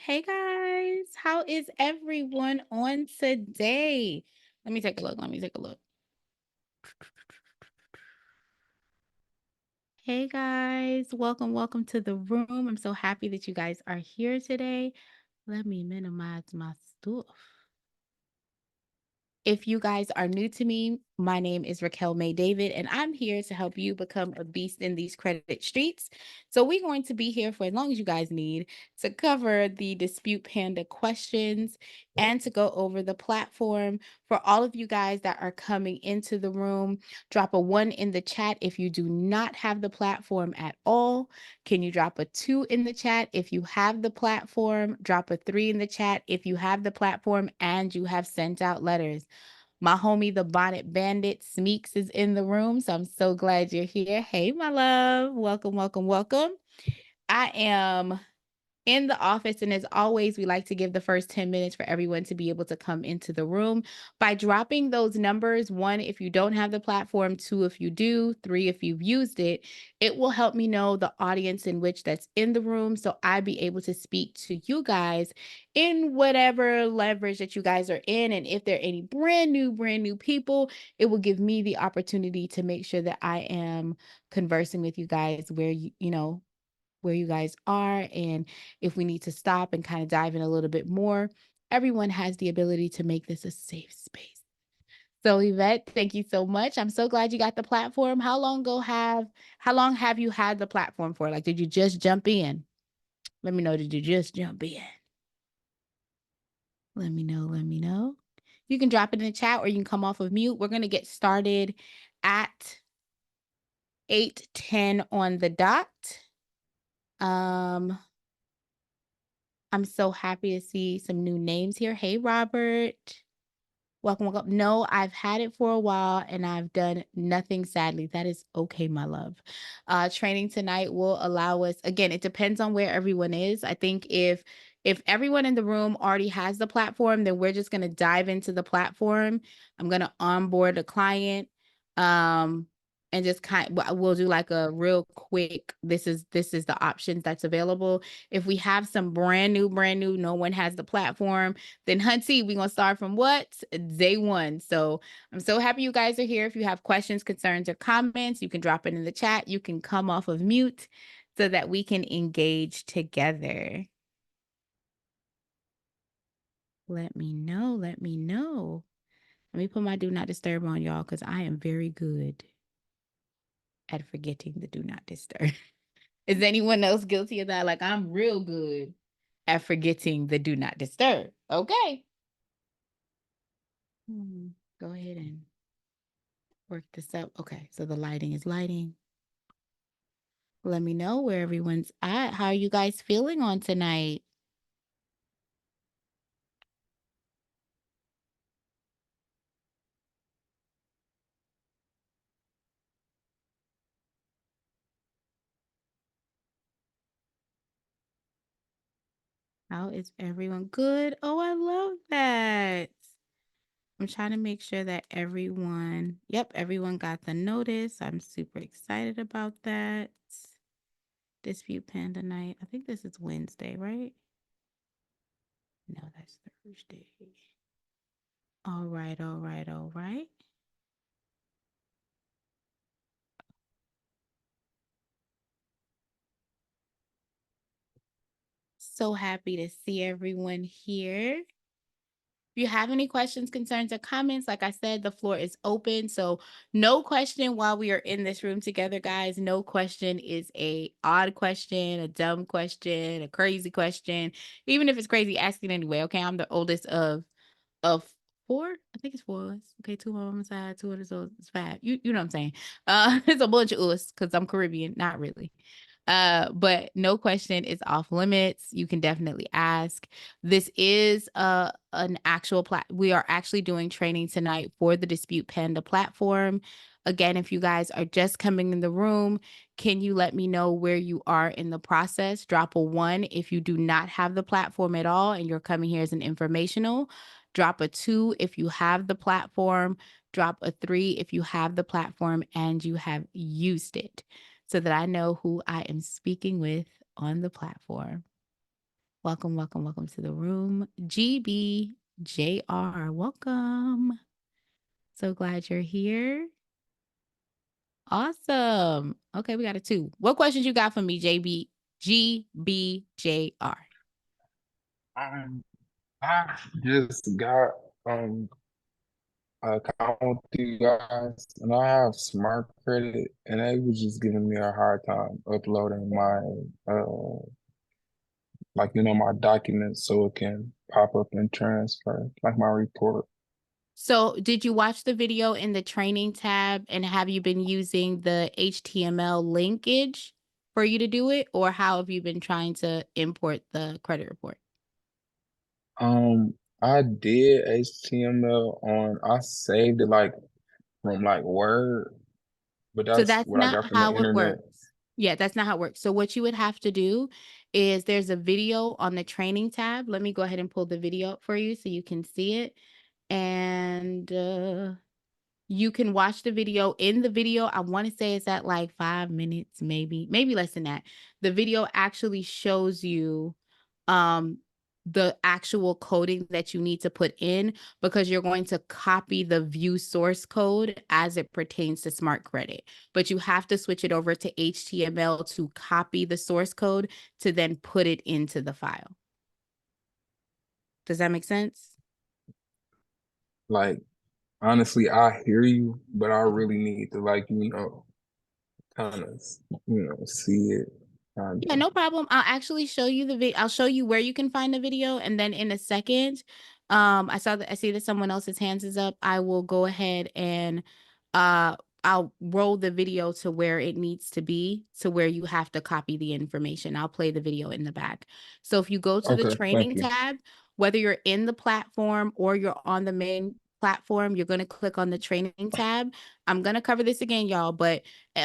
Hey guys, how is everyone on today? Let me take a look. Hey guys, welcome to the room. I'm so happy that you guys are here today. Let me minimize my stuff. If you guys are new to me, my name is Raquel May David, and I'm here to help you become a beast in these credit streets. So we're going to be here for as long as you guys need to cover the Dispute Panda questions and to go over the platform. For all of you guys that are coming into the room, drop a 1 in the chat if you do not have the platform at all. Can you drop a 2 in the chat if you have the platform? Drop a 3 in the chat if you have the platform and you have sent out letters. My homie, the Bonnet Bandit, Smeeks, is in the room, so I'm so glad you're here. Hey, my love. Welcome. I am in the office. And as always, we like to give the first 10 minutes for everyone to be able to come into the room by dropping those numbers. 1, if you don't have the platform, 2, if you do, 3, if you've used it. It will help me know the audience in which that's in the room. So I be able to speak to you guys in whatever leverage that you guys are in. And if there are any brand new people, it will give me the opportunity to make sure that I am conversing with you guys where where you guys are, and if we need to stop and kind of dive in a little bit more, everyone has the ability to make this a safe space. So Yvette, thank you so much. I'm so glad you got the platform. How long have you had the platform for? Like, did you just jump in? Let me know. Did you just jump in? Let me know. You can drop it in the chat or you can come off of mute. We're going to get started at 8:10 on the dot. I'm so happy to see some new names here. Hey, Robert. Welcome. No, I've had it for a while and I've done nothing, sadly. That is okay, my love. Training tonight will allow us, again, it depends on where everyone is. I think if everyone in the room already has the platform, then we're just going to dive into the platform. I'm going to onboard a client. And just we'll do like a real quick, this is the options that's available. If we have some brand new, no one has the platform, then Hunty, we're gonna start from what? Day 1. So I'm so happy you guys are here. If you have questions, concerns, or comments, you can drop it in the chat. You can come off of mute so that we can engage together. Let me know. Let me put my do not disturb on, y'all, because I am very good at forgetting the do not disturb. Is anyone else guilty of that? Like, I'm real good at forgetting the do not disturb. Okay. Go ahead and work this up. Okay, so the lighting is lighting. Let me know where everyone's at. How are you guys feeling on tonight? How is everyone? Good. Oh, I love that. I'm trying to make sure that everyone got the notice. I'm super excited about that. Dispute Panda night. I think this is Wednesday, right? No, that's Thursday. All right. So happy to see everyone here. If you have any questions, concerns, or comments, like I said, the floor is open. So no question while we are in this room together, guys. No question is a odd question, a dumb question, a crazy question. Even if it's crazy, ask it anyway. Okay, I'm the oldest of 4. I think it's 4 of us. Okay, 2 on my side, 2 of us. It's 5. You know what I'm saying? It's a bunch of us because I'm Caribbean. Not really. But no question is off limits. You can definitely ask. This is an actual we are actually doing training tonight for the Dispute Panda platform. Again, if you guys are just coming in the room, can you let me know where you are in the process? Drop a 1 if you do not have the platform at all and you're coming here as an informational. Drop a 2 if you have the platform. Drop a 3 if you have the platform and you have used it, so that I know who I am speaking with on the platform. Welcome, welcome, welcome to the room. GBJR, welcome. So glad you're here. Awesome. Okay, we got a 2. What questions you got for me, GBJR? I just got an account with you guys, and I have smart credit, and they was just giving me a hard time uploading my my documents so it can pop up and transfer, like my report. So, did you watch the video in the training tab, and have you been using the HTML linkage for you to do it, or how have you been trying to import the credit report? I did HTML I saved it like from like Word, but So that's that's what I not got from the how it internet. works. Yeah, that's not how it works. So what you would have to do is there's a video on the training tab. Let me go ahead and pull the video up for you so you can see it. And you can watch the video. In the video, I want to say it's at like 5 minutes, maybe less than that. The video actually shows you um the actual coding that you need to put in, because you're going to copy the view source code as it pertains to smart credit. But you have to switch it over to HTML to copy the source code to then put it into the file. Does that make sense? Like honestly, I hear you, but I Mhm. really need to kind of see it kind Yeah, of. no problem. I'll actually show you the video. I'll show you where you can find the video, and then in a second, I see that someone else's hands is up. I will go ahead and uh I'll roll the video to where it needs to be, to where you have to copy the information. I'll play the video in the back. So if you go to the Okay, thank training you. tab, whether you're in the platform or you're on the main platform, you're going to click on the training tab. I'm going to cover this again, y'all, but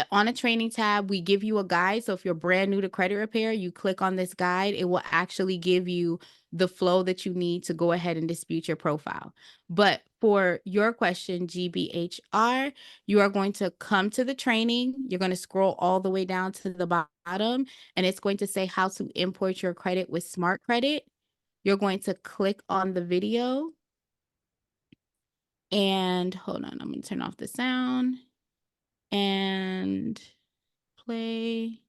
on a training tab, we give you a guide. So if you're brand new to credit repair, you click on this guide, it will actually give you the flow that you need to go ahead and dispute your profile. But for your question, GBHR, you are going to come to the training. You're going to scroll all the way down to the bottom, and it's going to say how to import your credit with Smart Credit. You're going to click on the video, and hold on, I'm going to turn off the sound and play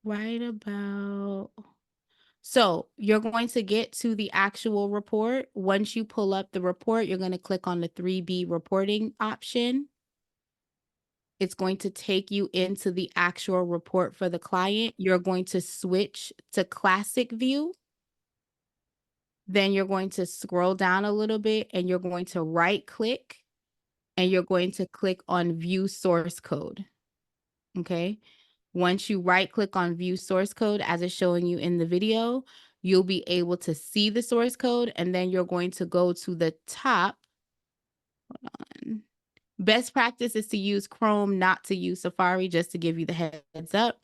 right about. So you're going to get to the actual report. Once you pull up the report, you're going to click on the 3B reporting option. It's going to take you into the actual report for the client. You're going to switch to classic view. Then you're going to scroll down a little bit, and you're going to right click, and you're going to click on view source code. Okay. Once you right click on view source code as it's showing you in the video, you'll be able to see the source code, and then you're going to go to the top. Hold on. Best practice is to use Chrome, not to use Safari, just to give you the heads up.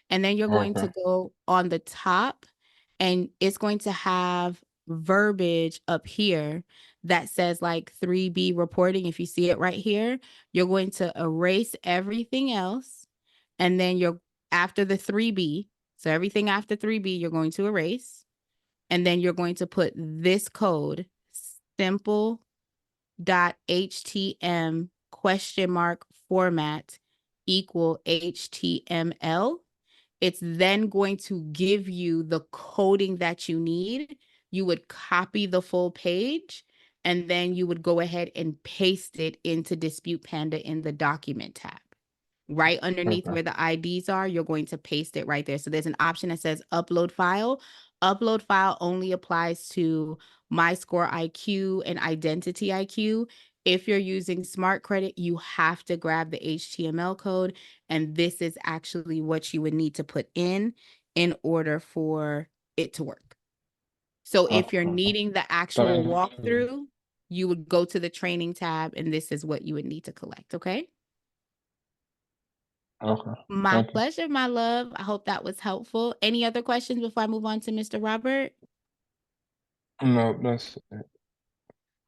And then you're going to Okay, go on the top, and it's going to have verbiage up here that says like 3B reporting. If you see it right here, you're going to erase everything else. And then you're after the 3B. So everything after 3B, you're going to erase. And then you're going to put this code, simple.htm question mark format equal HTML. It's then going to give you the coding that you need. You would copy the full page, and then you would go ahead and paste it into Dispute Panda in the document tab. Right underneath okay, where the IDs are, you're going to paste it right there. So there's an option that says upload file. Upload file only applies to MyScore IQ and Identity IQ. If you're using Smart Credit, you have to grab the HTML code, and this is actually what you would need to put in order for it to work. So if you're okay. needing the actual Thank you. walkthrough, you would go to the training tab, and this is what you would need to collect. Okay. Okay, My thank you. pleasure, my love. I hope that was helpful. Any other questions before I move on to Mr. Robert? No, that's it.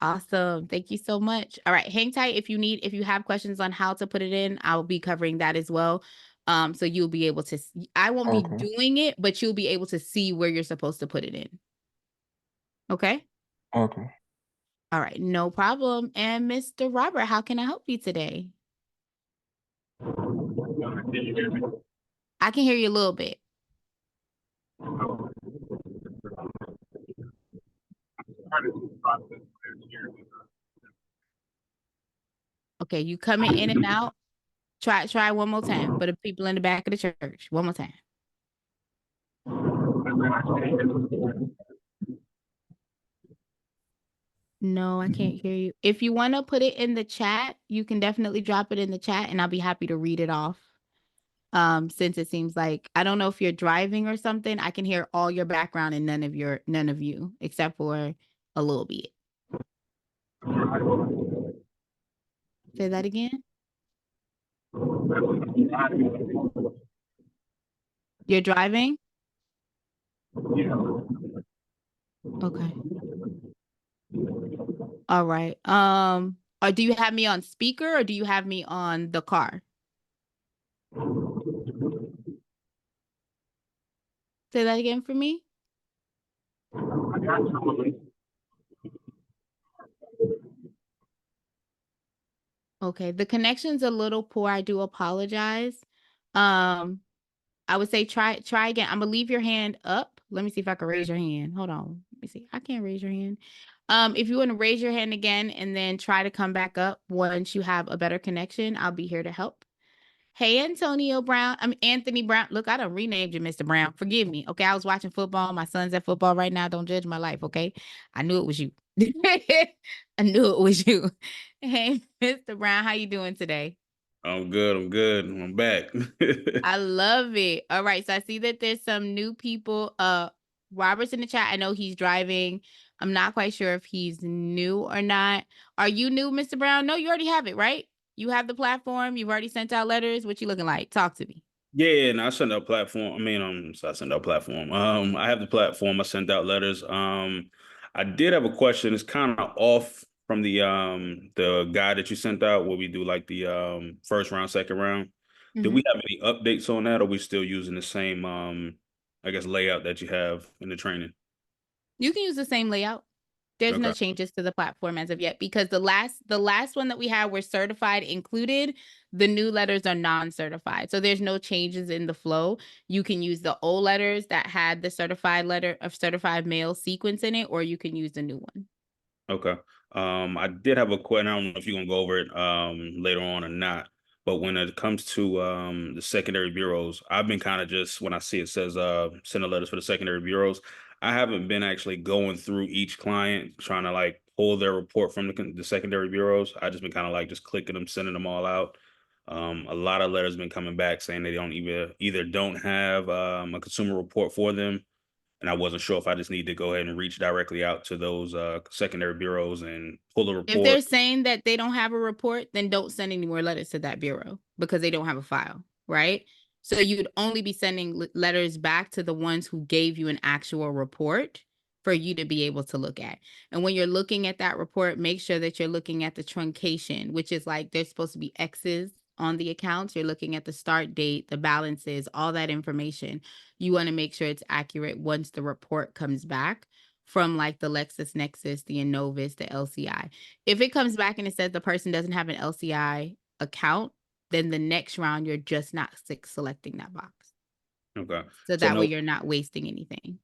Awesome. Thank you so much. All right, hang tight if you have questions on how to put it in. I'll be covering that as well. So you'll be able to, I won't be Okay. doing it, but you'll be able to see where you're supposed to put it in. Okay. Okay. All right. No problem. And Mr. Robert, how can I help you today? Can you hear me? I can hear you a little bit. Part of this process here. Okay. You coming in and out. Try one more time for the people in the back of the church. One more time. No, I can't hear you. If you want to put it in the chat, you can definitely drop it in the chat and I'll be happy to read it off. Since it seems like I don't know if you're driving or something, I can hear all your background and none of you, except for a little bit. Say that again. You're driving? Okay. All right. Or do you have me on speaker or do you have me on the car? Say that again for me. Okay. The connection's a little poor. I do apologize. Um, I would say try again. I'm gonna leave your hand up. Let me see if I can raise your hand. Hold on. Let me see. I can't raise your hand. If you want to raise your hand again and then try to come back up once you have a better connection, I'll be here to help. Hey, Antonio Brown. I'm Anthony Brown. Look, I done renamed you, Mr. Brown. Forgive me. Okay, I was watching football. My son's at football right now. Don't judge my life. Okay, I knew it was you. I knew it was you. Hey, Mr. Brown, how you doing today? I'm good. I'm good. I'm back. I love it. All right. So I see that there's some new people. Robert's in the chat. I know he's driving. I'm not quite sure if he's new or not. Are you new, Mr. Brown? No, you already have it, right? You have the platform. You've already sent out letters. What you looking like? Talk to me. Yeah, and I sent out platform. So I sent out platform. I have the platform. I sent out letters. I did have a question. It's kind of off from the guide that you sent out where we do like the first round, second round. Do Mhm. we have any updates on that? Or are we still using the same I guess layout that you have in the training? You can use the same layout. There's no Okay. changes to the platform as of yet because the last one that we had were certified included. The new letters are non-certified. So there's no changes in the flow. You can use the old letters that had the certified letter of certified mail sequence in it, or you can use the new one. Okay. I did have a question. I don't know if you're gonna go over it later on or not. But when it comes to the secondary bureaus, I've been kind of just when I see it says send a letters for the secondary bureaus, I haven't been actually going through each client trying to like pull their report from the secondary bureaus. I just been kind of like just clicking them, sending them all out. A lot of letters been coming back saying they don't either don't have a consumer report for them, and I wasn't sure if I just need to go ahead and reach directly out to those secondary bureaus and pull a If report. they're saying that they don't have a report, then don't send any more letters to that bureau because they don't have a file, right? So you'd only be sending letters back to the ones who gave you an actual report for you to be able to look at. And when you're looking at that report, make sure that you're looking at the truncation, which is like there's supposed to be X's on the accounts. You're looking at the start date, the balances, all that information. You want to make sure it's accurate once the report comes back from like the LexisNexis, the Innovis, the LCI. If it comes back and it says the person doesn't have an LCI account, then the next round you're just not selecting that box. Okay. So So that way no, you're not wasting anything.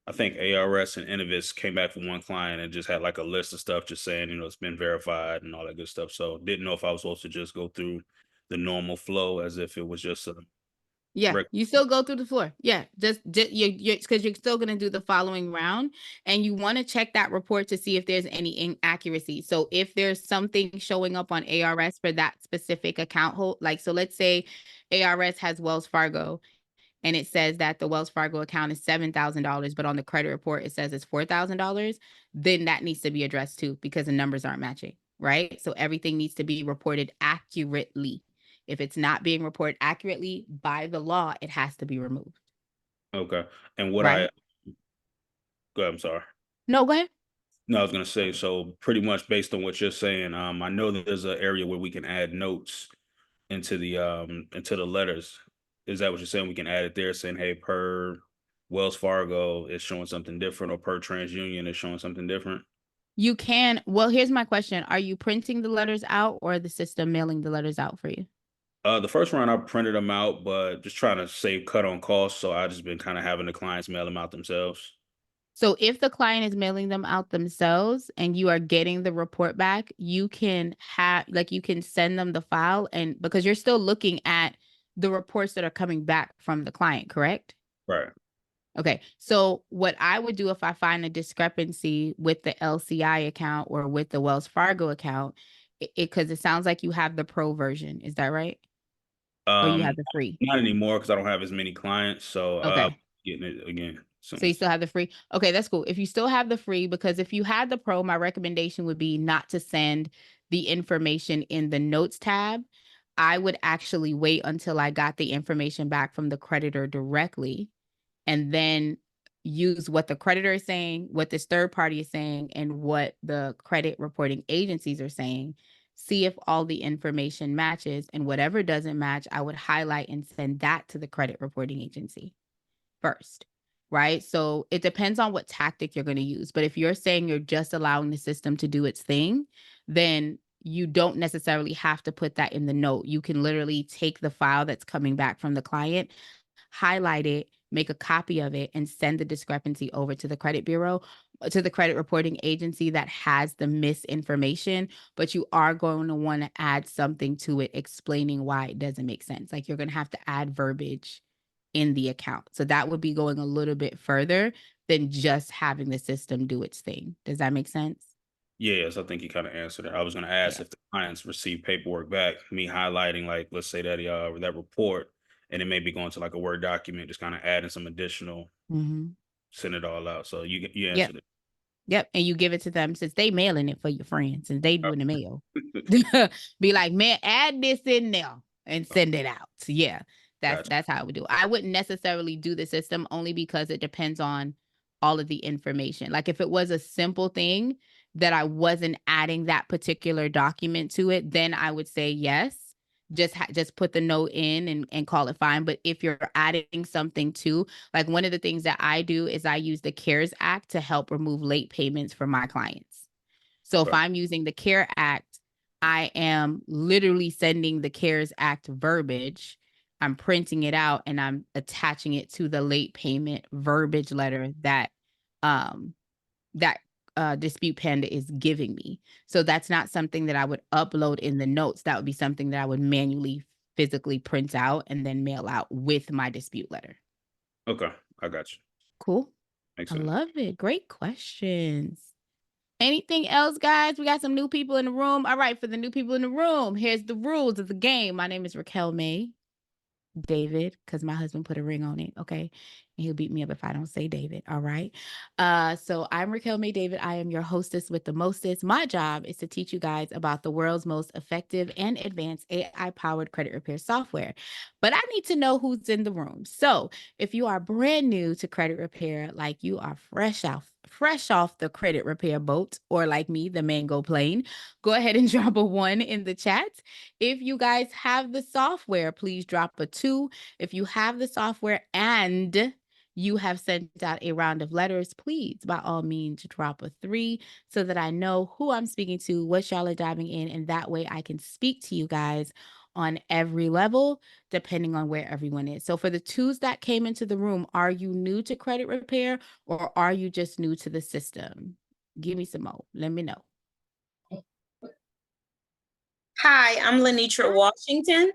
I think ARS and Innovis came back from one client and just had like a list of stuff just saying, it's been verified and all that good stuff. So didn't know if I was supposed to just go through the normal flow as if it was just a Yeah, rec- you still go through the floor. Yeah, just you're because you're still gonna do the following round, and you want to check that report to see if there's any inaccuracy. So if there's something showing up on ARS for that specific account hold, like so, let's say ARS has Wells Fargo, and it says that the Wells Fargo account is $7,000, but on the credit report it says it's $4,000, then that needs to be addressed too because the numbers aren't matching, right? So everything needs to be reported accurately. If it's not being reported accurately by the law, it has to be removed, okay. And what I right? go ahead, I'm sorry. No, go ahead. No, I was gonna say, so pretty much based on what you're saying, I know that there's an area where we can add notes into the letters. is that what you're saying? We can add it there saying, hey, per Wells Fargo is showing something different, or per TransUnion is showing something different? You can, well, here's my question. Are you printing the letters out or the system mailing the letters out for you? The first round I printed them out, but just trying to save cut on costs. So I just been kind of having the clients mail them out themselves. So if the client is mailing them out themselves and you are getting the report back, you can you can send them the file, and because you're still looking at the reports that are coming back from the client, correct? Right. Okay. So what I would do if I find a discrepancy with the LCI account or with the Wells Fargo account, because it sounds like you have the pro version. Is that right? Or you Um, have the free? Not anymore because I don't have as many clients. So Okay. getting it again So you soon. still have the free? Okay, that's cool. If you still have the free, because if you had the pro, my recommendation would be not to send the information in the notes tab. I would actually wait until I got the information back from the creditor directly, and then use what the creditor is saying, what this third party is saying, and what the credit reporting agencies are saying. See if all the information matches, and whatever doesn't match, I would highlight and send that to the credit reporting agency first, right? So it depends on what tactic you're going to use. But if you're saying you're just allowing the system to do its thing, then you don't necessarily have to put that in the note. You can literally take the file that's coming back from the client, highlight it, make a copy of it, and send the discrepancy over to the credit bureau, to the credit reporting agency that has the misinformation. But you are going to want to add something to it explaining why it doesn't make sense. Like you're going to have to add verbiage in the account. So that would be going a little bit further than just having the system do its thing. Does that make sense? Yes, I think you kind of answered it. I was going to ask Yeah. if the clients receive paperwork back, me highlighting, like, let's say that report, and it may be going to like a Word document, just kind of adding some additional, Mm-hmm. send it all out. So you Yep. answered it. Yep. And you give it to them since they mailing it for your friends and they doing the mail. Be like, man, add this in there and send it out. So yeah, Gotcha. that's how I would do it. I wouldn't necessarily do the system only because it depends on all of the information. Like if it was a simple thing that I wasn't adding that particular document to it, then I would say yes. Just put the note in and call it fine. But if you're adding something to, like one of the things that I do is I use the CARES Act to help remove late payments for my clients. So if Okay. I'm using the CARE Act, I am literally sending the CARES Act verbiage. I'm printing it out and I'm attaching it to the late payment verbiage letter that um that Dispute Panda is giving me. So that's not something that I would upload in the notes. That would be something that I would manually physically print out and then mail out with my dispute letter. Okay. I got you. Cool. Makes I sense. love it. Great questions. Anything else, guys? We got some new people in the room. All right, for the new people in the room, here's the rules of the game. My name is Raquel May David, because my husband put a ring on it. Okay. And he'll beat me up if I don't say David. All right. So I'm Raquel May David. I am your hostess with the mostest. My job is to teach you guys about the world's most effective and advanced AI-powered credit repair software. But I need to know who's in the room. So if you are brand new to credit repair, like you are fresh off the credit repair boat, or like me, the mango plane, go ahead and drop a 1 in the chat. If you guys have the software, please drop a 2. If you have the software and you have sent out a round of letters, please, by all means, drop a 3 so that I know who I'm speaking to, what y'all are diving in, and that way I can speak to you guys on every level, depending on where everyone is. So for the 2s that came into the room, are you new to credit repair or are you just new to the system? Give me some more. Let me know. Hi, I'm Lenitra Washington.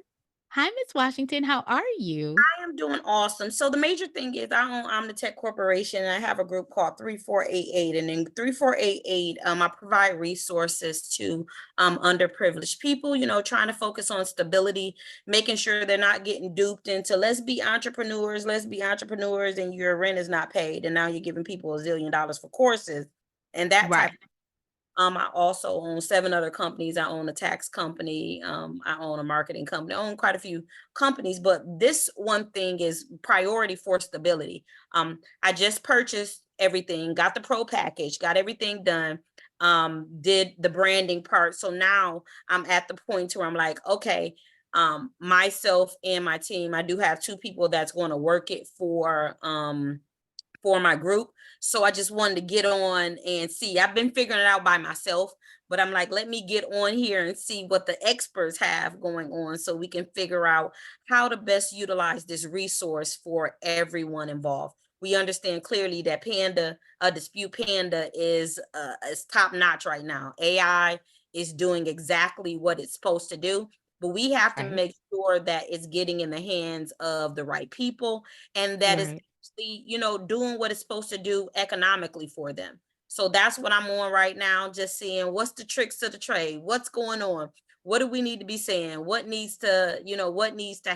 Hi, Miss Washington. How are you? I am doing awesome. So the major thing is I own Omnitech Corporation, and I have a group called 3488. And in 3488, I provide resources to underprivileged people, trying to focus on stability, making sure they're not getting duped into let's be entrepreneurs, and your rent is not paid. And now you're giving people $1 zillion for courses and that type Right. I also own 7 other companies. I own a tax company. I own a marketing company. I own quite a few companies, but this one thing is priority for stability. I just purchased everything, got the pro package, got everything done, did the branding part. So now I'm at the point where I'm like, okay, Myself and my team, I do have 2 people that's going to work it for my group. So I just wanted to get on and see. I've been figuring it out by myself, but I'm like, let me get on here and see what the experts have going on so we can figure out how to best utilize this resource for everyone involved. We understand clearly that Dispute Panda is top notch right now. AI is doing exactly what it's supposed to do, but we have to make sure that it's getting in the hands of the right people and that it's doing what it's supposed to do economically for them. So that's what I'm on right now, just seeing what's the tricks of the trade, what's going on, what do we need to be saying, what needs to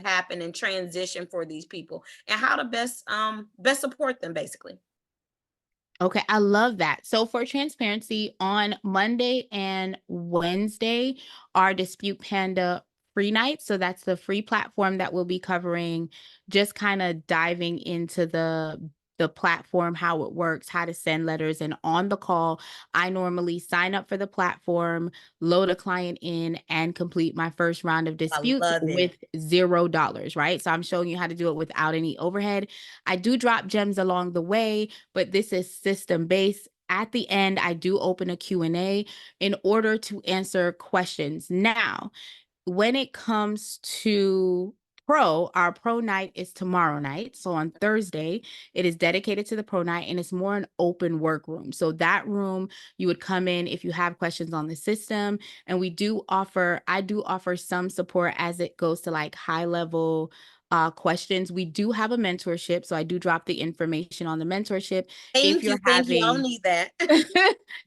happen and transition for these people, and how to best support them, basically. Okay, I love that. So for transparency, on Monday and Wednesday are Dispute Panda free nights. So that's the free platform that we'll be covering, just kind of diving into the platform, how it works, how to send letters. And on the call, I normally sign up for the platform, load a client in, and complete my first round of disputes with $0, right? So I'm showing you how to do it without any overhead. I do drop gems along the way, but this is system-based. At the end, I do open a Q&A in order to answer questions. Now, when it comes to our pro night is tomorrow night. So on Thursday, it is dedicated to the pro night and it's more an open work room. So that room, you would come in if you have questions on the system. And I do offer some support as it goes to like high level questions. We do have a mentorship. So I do drop the information on the mentorship. Thank you. I'll need that.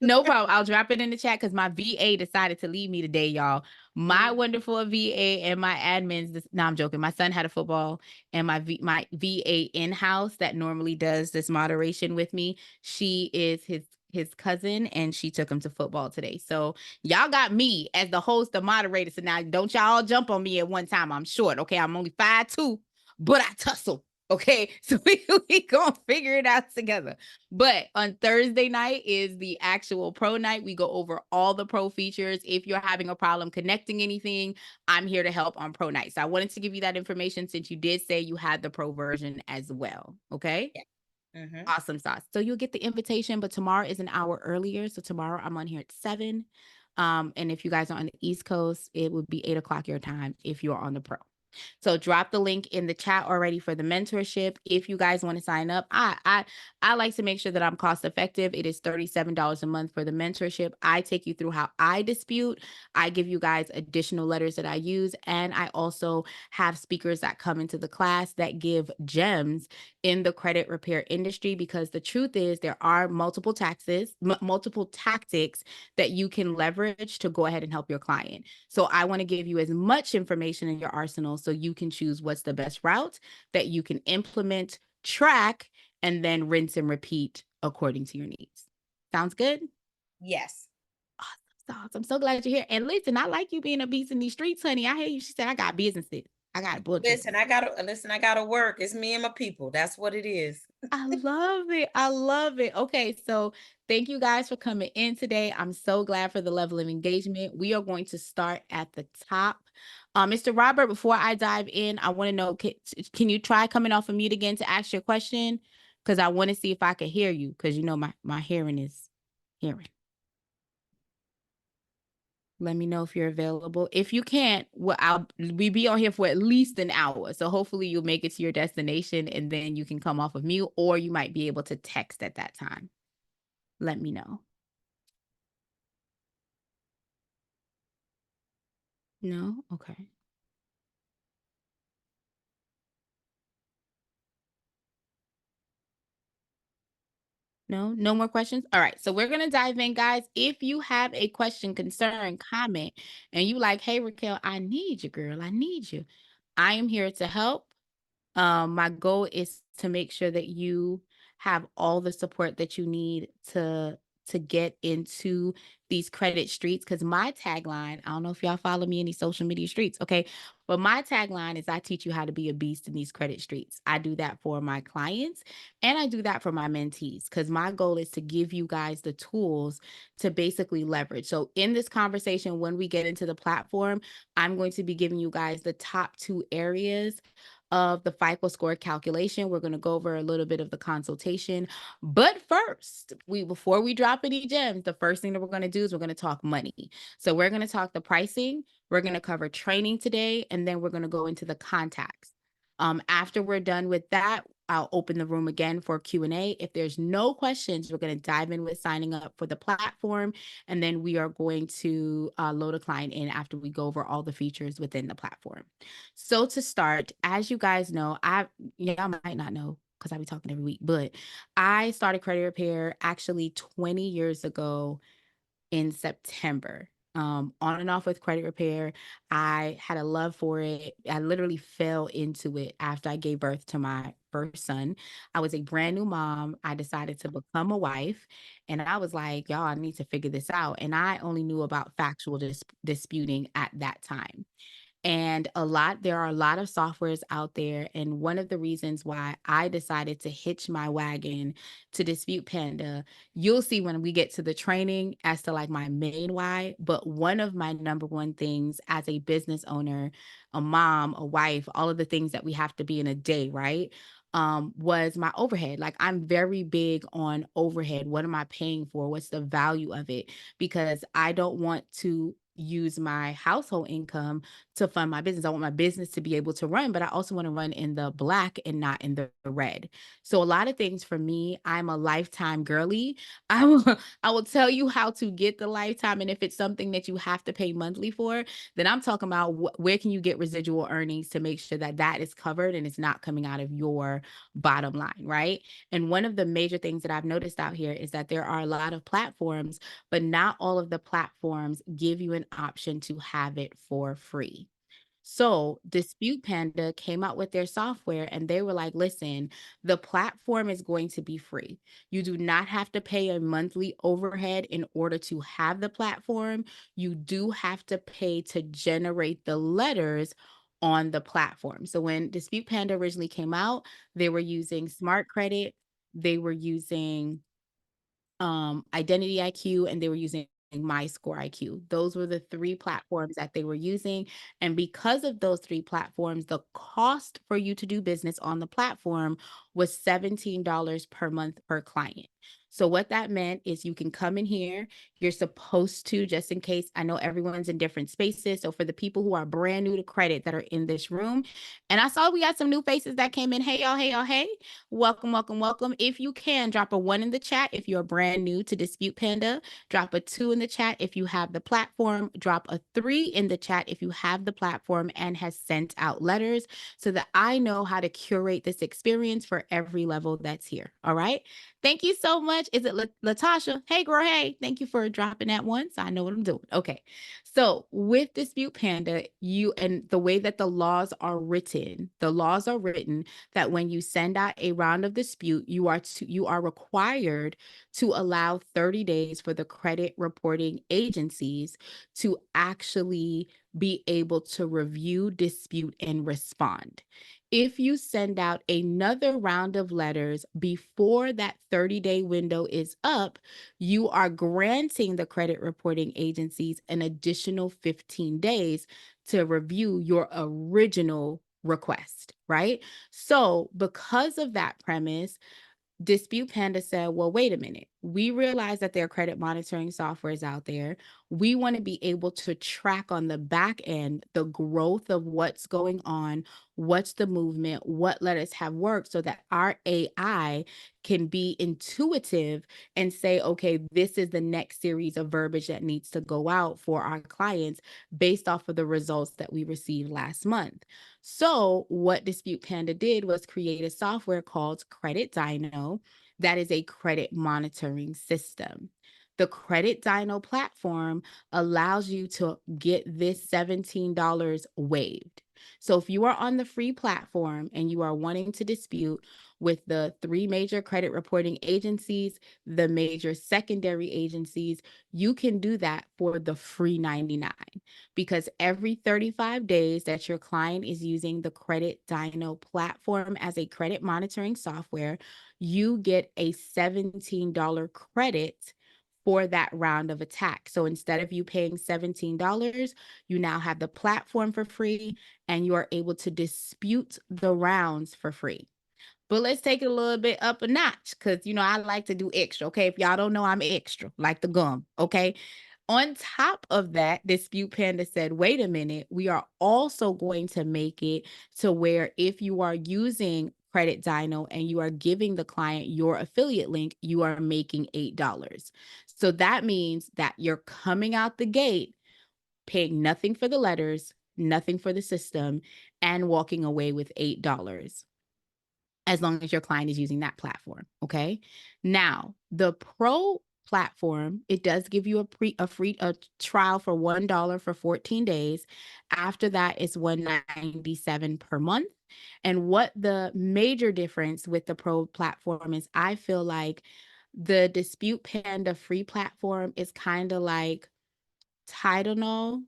No problem. I'll drop it in the chat because my VA decided to leave me today, y'all. My wonderful VA and my admins. No, I'm joking. My son had a football, and my VA in-house that normally does this moderation with me, she is his cousin, and she took him to football today. So y'all got me as the host, the moderator. So now don't y'all jump on me at one time. I'm short. Okay, I'm only 5'2", but I tussle. Okay, so we gonna figure it out together. But on Thursday night is the actual pro night. We go over all the pro features. If you're having a problem connecting anything, I'm here to help on pro night. So I wanted to give you that information since you did say you had the pro version as well. Okay. Yeah. Awesome sauce. So you'll get the invitation, but tomorrow is an hour earlier. So tomorrow I'm on here at 7. And if you guys are on the East Coast, it would be 8 o'clock your time if you're on the pro. So drop the link in the chat already for the mentorship. If you guys want to sign up, I like to make sure that I'm cost effective. It is $37 a month for the mentorship. I take you through how I dispute. I give you guys additional letters that I use. And I also have speakers that come into the class that give gems in the credit repair industry, because the truth is there are multiple tactics that you can leverage to go ahead and help your client. So I want to give you as much information in your arsenal so you can choose what's the best route that you can implement, track, and then rinse and repeat according to your needs. Sounds good? Yes. Awesome. I'm so glad you're here. And listen, I like you being a beast in these streets, honey. I hear you. She said, I got businesses. I got a bunch. I gotta work. It's me and my people. That's what it is. I love it. I love it. Okay, so thank you guys for coming in today. I'm so glad for the level of engagement. We are going to start at the top. Mr. Robert, before I dive in, I want to know, can you try coming off of mute again to ask your question? Because I want to see if I can hear you, because you know my hearing is hearing. Let me know if you're available. If you can't, we'll be on here for at least an hour. So hopefully you'll make it to your destination and then you can come off of mute, or you might be able to text at that time. Let me know. No? Okay. No more questions? All right. So we're going to dive in, guys. If you have a question, concern, comment, and you like, hey, Raquel, I need you, girl. I need you. I am here to help. My goal is to make sure that you have all the support that you need to to get into these credit streets, because my tagline, I don't know if y'all follow me in these social media streets, okay, but my tagline is I teach you how to be a beast in these credit streets. I do that for my clients and I do that for my mentees, because my goal is to give you guys the tools to basically leverage. So in this conversation, when we get into the platform, I'm going to be giving you guys the top 2 areas of the FICO score calculation. We're going to go over a little bit of the consultation. But first, before we drop any gems, the first thing that we're going to do is we're going to talk money. So we're going to talk the pricing, we're going to cover training today, and then we're going to go into the contacts. After we're done with that, I'll open the room again for Q&A. If there's no questions, we're going to dive in with signing up for the platform, and then we are going to load a client in after we go over all the features within the platform. So to start, as you guys know, y'all might not know because I be talking every week, but I started credit repair actually 20 years ago in September. On and off with credit repair. I had a love for it. I literally fell into it after I gave birth to my first son. I was a brand new mom. I decided to become a wife, and I was like, y'all, I need to figure this out. And I only knew about factual disputing at that time. And there are a lot of softwares out there. And one of the reasons why I decided to hitch my wagon to Dispute Panda, you'll see when we get to the training as to like my main why. But one of my number one things as a business owner, a mom, a wife, all of the things that we have to be in a day, right? Was my overhead. Like, I'm very big on overhead. What am I paying for? What's the value of it? Because I don't want to use my household income to fund my business. I want my business to be able to run, but I also want to run in the black and not in the red. So a lot of things for me, I'm a lifetime girly. I will tell you how to get the lifetime. And if it's something that you have to pay monthly for, then I'm talking about where can you get residual earnings to make sure that that is covered and it's not coming out of your bottom line, right? And one of the major things that I've noticed out here is that there are a lot of platforms, but not all of the platforms give you an option to have it for free. So Dispute Panda came out with their software and they were like, listen, the platform is going to be free. You do not have to pay a monthly overhead in order to have the platform. You do have to pay to generate the letters on the platform. So when Dispute Panda originally came out, they were using Smart Credit, they were using Identity IQ, and they were using My Score IQ. Those were the 3 platforms that they were using. And because of those 3 platforms, the cost for you to do business on the platform was $17 per month per client. So what that meant is you can come in here, you're supposed to, just in case, I know everyone's in different spaces. So for the people who are brand new to credit that are in this room, and I saw we got some new faces that came in. Hey, y'all, hey, y'all, hey. Welcome, welcome, welcome. If you can, drop a 1 in the chat if you're brand new to Dispute Panda. Drop a 2 in the chat if you have the platform. Drop a 3 in the chat if you have the platform and has sent out letters, so that I know how to curate this experience for every level that's here. All right. Thank you so much. Is it Latasha? Hey, girl. Hey, thank you for dropping that one. So I know what I'm doing. Okay. So with Dispute Panda, and the way that the laws are written that when you send out a round of dispute, you are required to allow 30 days for the credit reporting agencies to actually be able to review, dispute, and respond. If you send out another round of letters before that 30-day window is up, you are granting the credit reporting agencies an additional 15 days to review your original request, right? So because of that premise, Dispute Panda said, well, wait a minute. We realize that there are credit monitoring softwares out there. We want to be able to track on the back end the growth of what's going on, what's the movement, what letters have worked, so that our AI can be intuitive and say, okay, this is the next series of verbiage that needs to go out for our clients based off of the results that we received last month. So what Dispute Panda did was create a software called Credit Dyno that is a credit monitoring system. The Credit Dyno platform allows you to get this $17 waived. So if you are on the free platform and you are wanting to dispute with the 3 major credit reporting agencies, the major secondary agencies, you can do that for the free 99, because every 35 days that your client is using the Credit Dyno platform as a credit monitoring software, you get a $17 credit for that round of attack. So instead of you paying $17, you now have the platform for free and you are able to dispute the rounds for free. But let's take it a little bit up a notch, because, you know, I like to do extra. Okay. If y'all don't know, I'm extra, like the gum. Okay. On top of that, Dispute Panda said, wait a minute, we are also going to make it to where if you are using Credit Dyno and you are giving the client your affiliate link, you are making $8. So that means that you're coming out the gate paying nothing for the letters, nothing for the system, and walking away with $8, as long as your client is using that platform. Okay. Now, the pro platform, it does give you a free trial for $1 for 14 days. After that, it's $197 per month. And what the major difference with the pro platform is, I feel like the Dispute Panda free platform is kind of like Tidal,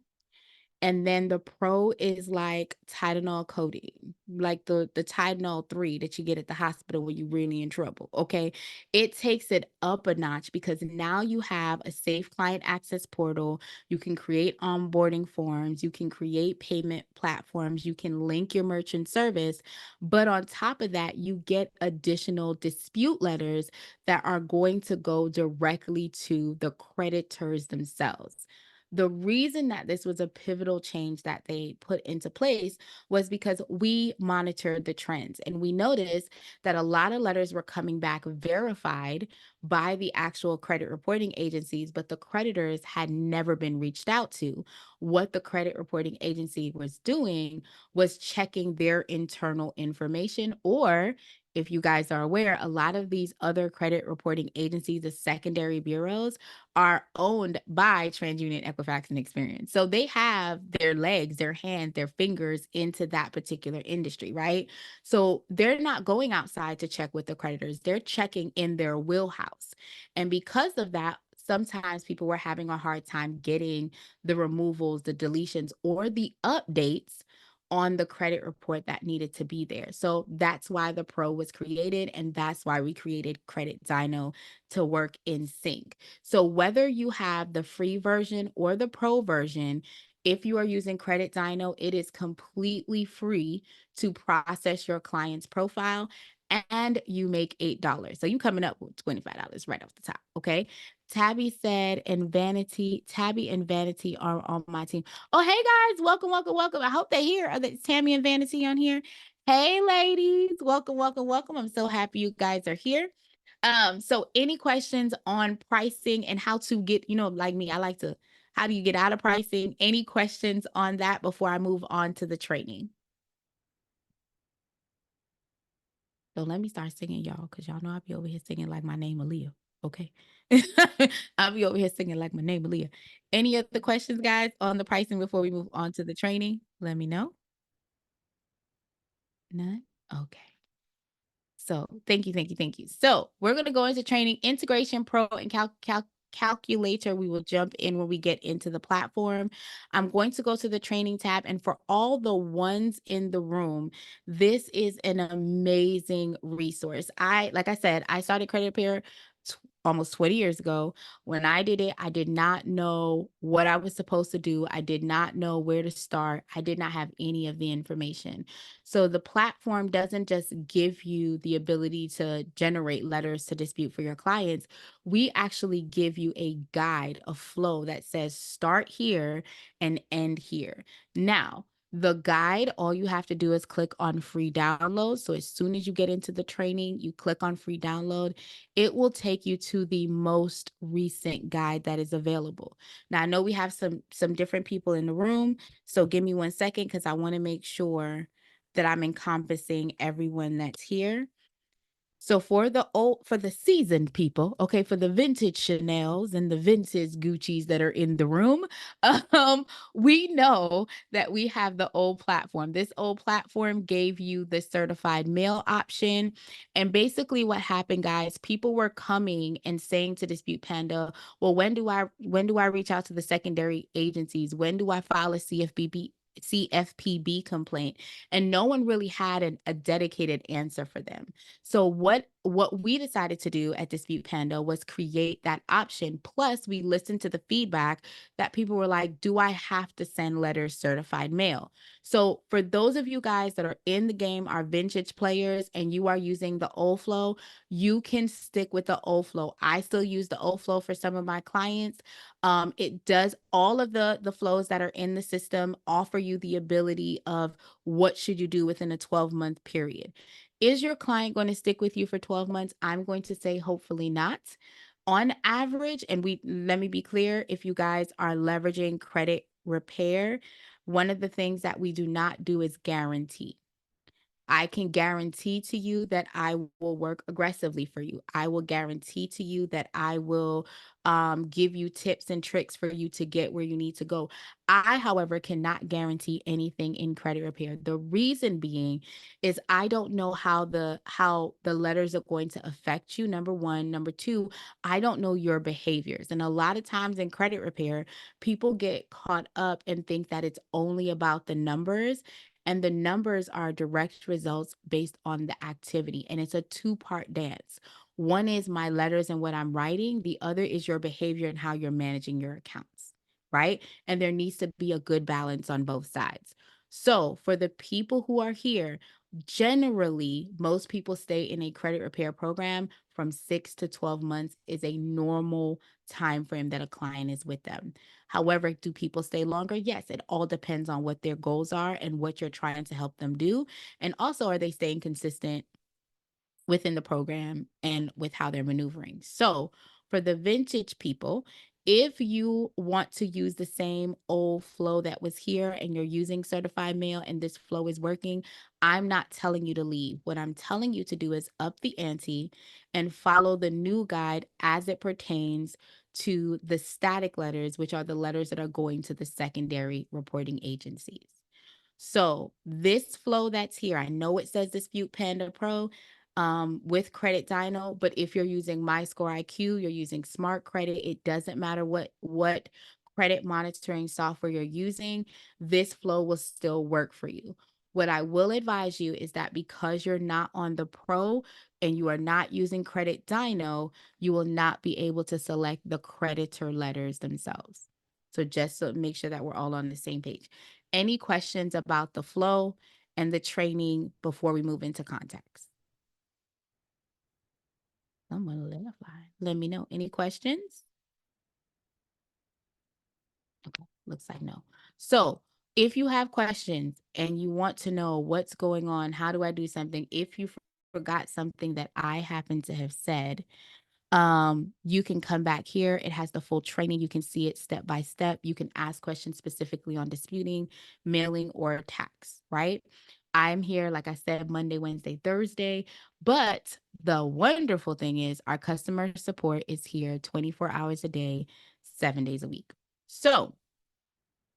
and then the pro is like Tylenol codeine, like the Tylenol 3 that you get at the hospital when you're really in trouble. Okay. It takes it up a notch because now you have a safe client access portal. You can create onboarding forms. You can create payment platforms. You can link your merchant service. But on top of that, you get additional dispute letters that are going to go directly to the creditors themselves. The reason that this was a pivotal change that they put into place was because we monitored the trends and we noticed that a lot of letters were coming back verified by the actual credit reporting agencies, but the creditors had never been reached out to. What the credit reporting agency was doing was checking their internal information, or if you guys are aware, a lot of these other credit reporting agencies, the secondary bureaus, are owned by TransUnion, Equifax, and Experian. So they have their legs, their hands, their fingers into that particular industry, right? So they're not going outside to check with the creditors. They're checking in their wheelhouse. And because of that, sometimes people were having a hard time getting the removals, the deletions, or the updates on the credit report that needed to be there. So that's why the pro was created, and that's why we created Credit Dyno to work in sync. So whether you have the free version or the pro version, if you are using Credit Dyno, it is completely free to process your client's profile, and you make $8. So you coming up with $25 right off the top. Okay. Tabby said, Tabby and Vanity are on my team. Oh, hey guys, welcome, welcome, welcome. I hope they're here. Are they Tammy and Vanity on here? Hey ladies, welcome, welcome, welcome. I'm so happy you guys are here. So any questions on pricing and how to get, you know, like me, I like to, how do you get out of pricing? Any questions on that before I move on to the training? So let me start singing, y'all, because y'all know I'll be over here singing like my name Aaliyah. Okay. I'll be over here singing like my name Aaliyah. Any other questions, guys, on the pricing before we move on to the training? Let me know. None? Okay. So thank you, thank you, thank you. So we're going to go into training integration pro and calculator. We will jump in when we get into the platform. I'm going to go to the training tab, and for all the ones in the room, this is an amazing resource. Like I said, I started Credit Repair almost 20 years ago. When I did it, I did not know what I was supposed to do. I did not know where to start. I did not have any of the information. So the platform doesn't just give you the ability to generate letters to dispute for your clients. We actually give you a guide, a flow that says start here and end here. Now, the guide, all you have to do is click on free download. So as soon as you get into the training, you click on free download. It will take you to the most recent guide that is available. Now, I know we have some different people in the room, so give me 1 second because I want to make sure that I'm encompassing everyone that's here. So for the seasoned people, okay, for the vintage Chanels and the vintage Gucci's that are in the room, we know that we have the old platform. This old platform gave you the certified mail option. And basically what happened, guys, people were coming and saying to Dispute Panda, well, when do I reach out to the secondary agencies? When do I file a CFPB complaint? And no one really had a dedicated answer for them. So what we decided to do at Dispute Panda was create that option. Plus, we listened to the feedback that people were like, do I have to send letters certified mail? So for those of you guys that are in the game, are vintage players, and you are using the old flow, you can stick with the old flow. I still use the old flow for some of my clients. It does all of the flows that are in the system offer you the ability of what should you do within a 12-month period. Is your client going to stick with you for 12 months? I'm going to say hopefully not. On average, and let me be clear, if you guys are leveraging credit repair, one of the things that we do not do is guarantee. I can guarantee to you that I will work aggressively for you. I will guarantee to you that I will give you tips and tricks for you to get where you need to go. I, however, cannot guarantee anything in credit repair. The reason being is I don't know how the letters are going to affect you. Number one. Number two, I don't know your behaviors. And a lot of times in credit repair, people get caught up and think that it's only about the numbers. And the numbers are direct results based on the activity. And it's a two-part dance. One is my letters and what I'm writing. The other is your behavior and how you're managing your accounts, right? And there needs to be a good balance on both sides. So for the people who are here, generally, most people stay in a credit repair program from 6 to 12 months is a normal time frame that a client is with them. However, do people stay longer? Yes, it all depends on what their goals are and what you're trying to help them do. And also, are they staying consistent within the program and with how they're maneuvering? So for the vintage people, if you want to use the same old flow that was here and you're using certified mail and this flow is working, I'm not telling you to leave. What I'm telling you to do is up the ante and follow the new guide as it pertains to the static letters, which are the letters that are going to the secondary reporting agencies. So this flow that's here, I know it says Dispute Panda Pro with Credit Dino, but if you're using My Score IQ, you're using Smart Credit, it doesn't matter what credit monitoring software you're using, this flow will still work for you. What I will advise you is that because you're not on the Pro and you are not using Credit Dino, you will not be able to select the creditor letters themselves. So just to make sure that we're all on the same page. Any questions about the flow and the training before we move into context? Someone let me know. Any questions? Okay, looks like no. So if you have questions and you want to know what's going on, how do I do something? If you forgot something that I happen to have said, you can come back here. It has the full training. You can see it step by step. You can ask questions specifically on disputing, mailing, or tax, right? I'm here, like I said, Monday, Wednesday, Thursday. But the wonderful thing is our customer support is here 24 hours a day, 7 days a week. So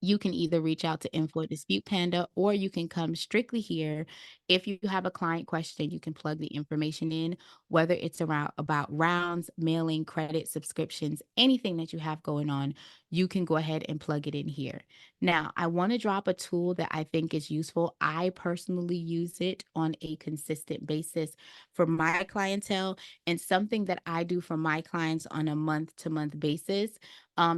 you can either reach out to info at Dispute Panda, or you can come strictly here. If you have a client question, you can plug the information in, whether it's about rounds, mailing, credit, subscriptions, anything that you have going on, you can go ahead and plug it in here. Now, I want to drop a tool that I think is useful. I personally use it on a consistent basis for my clientele, and something that I do for my clients on a month-to-month basis.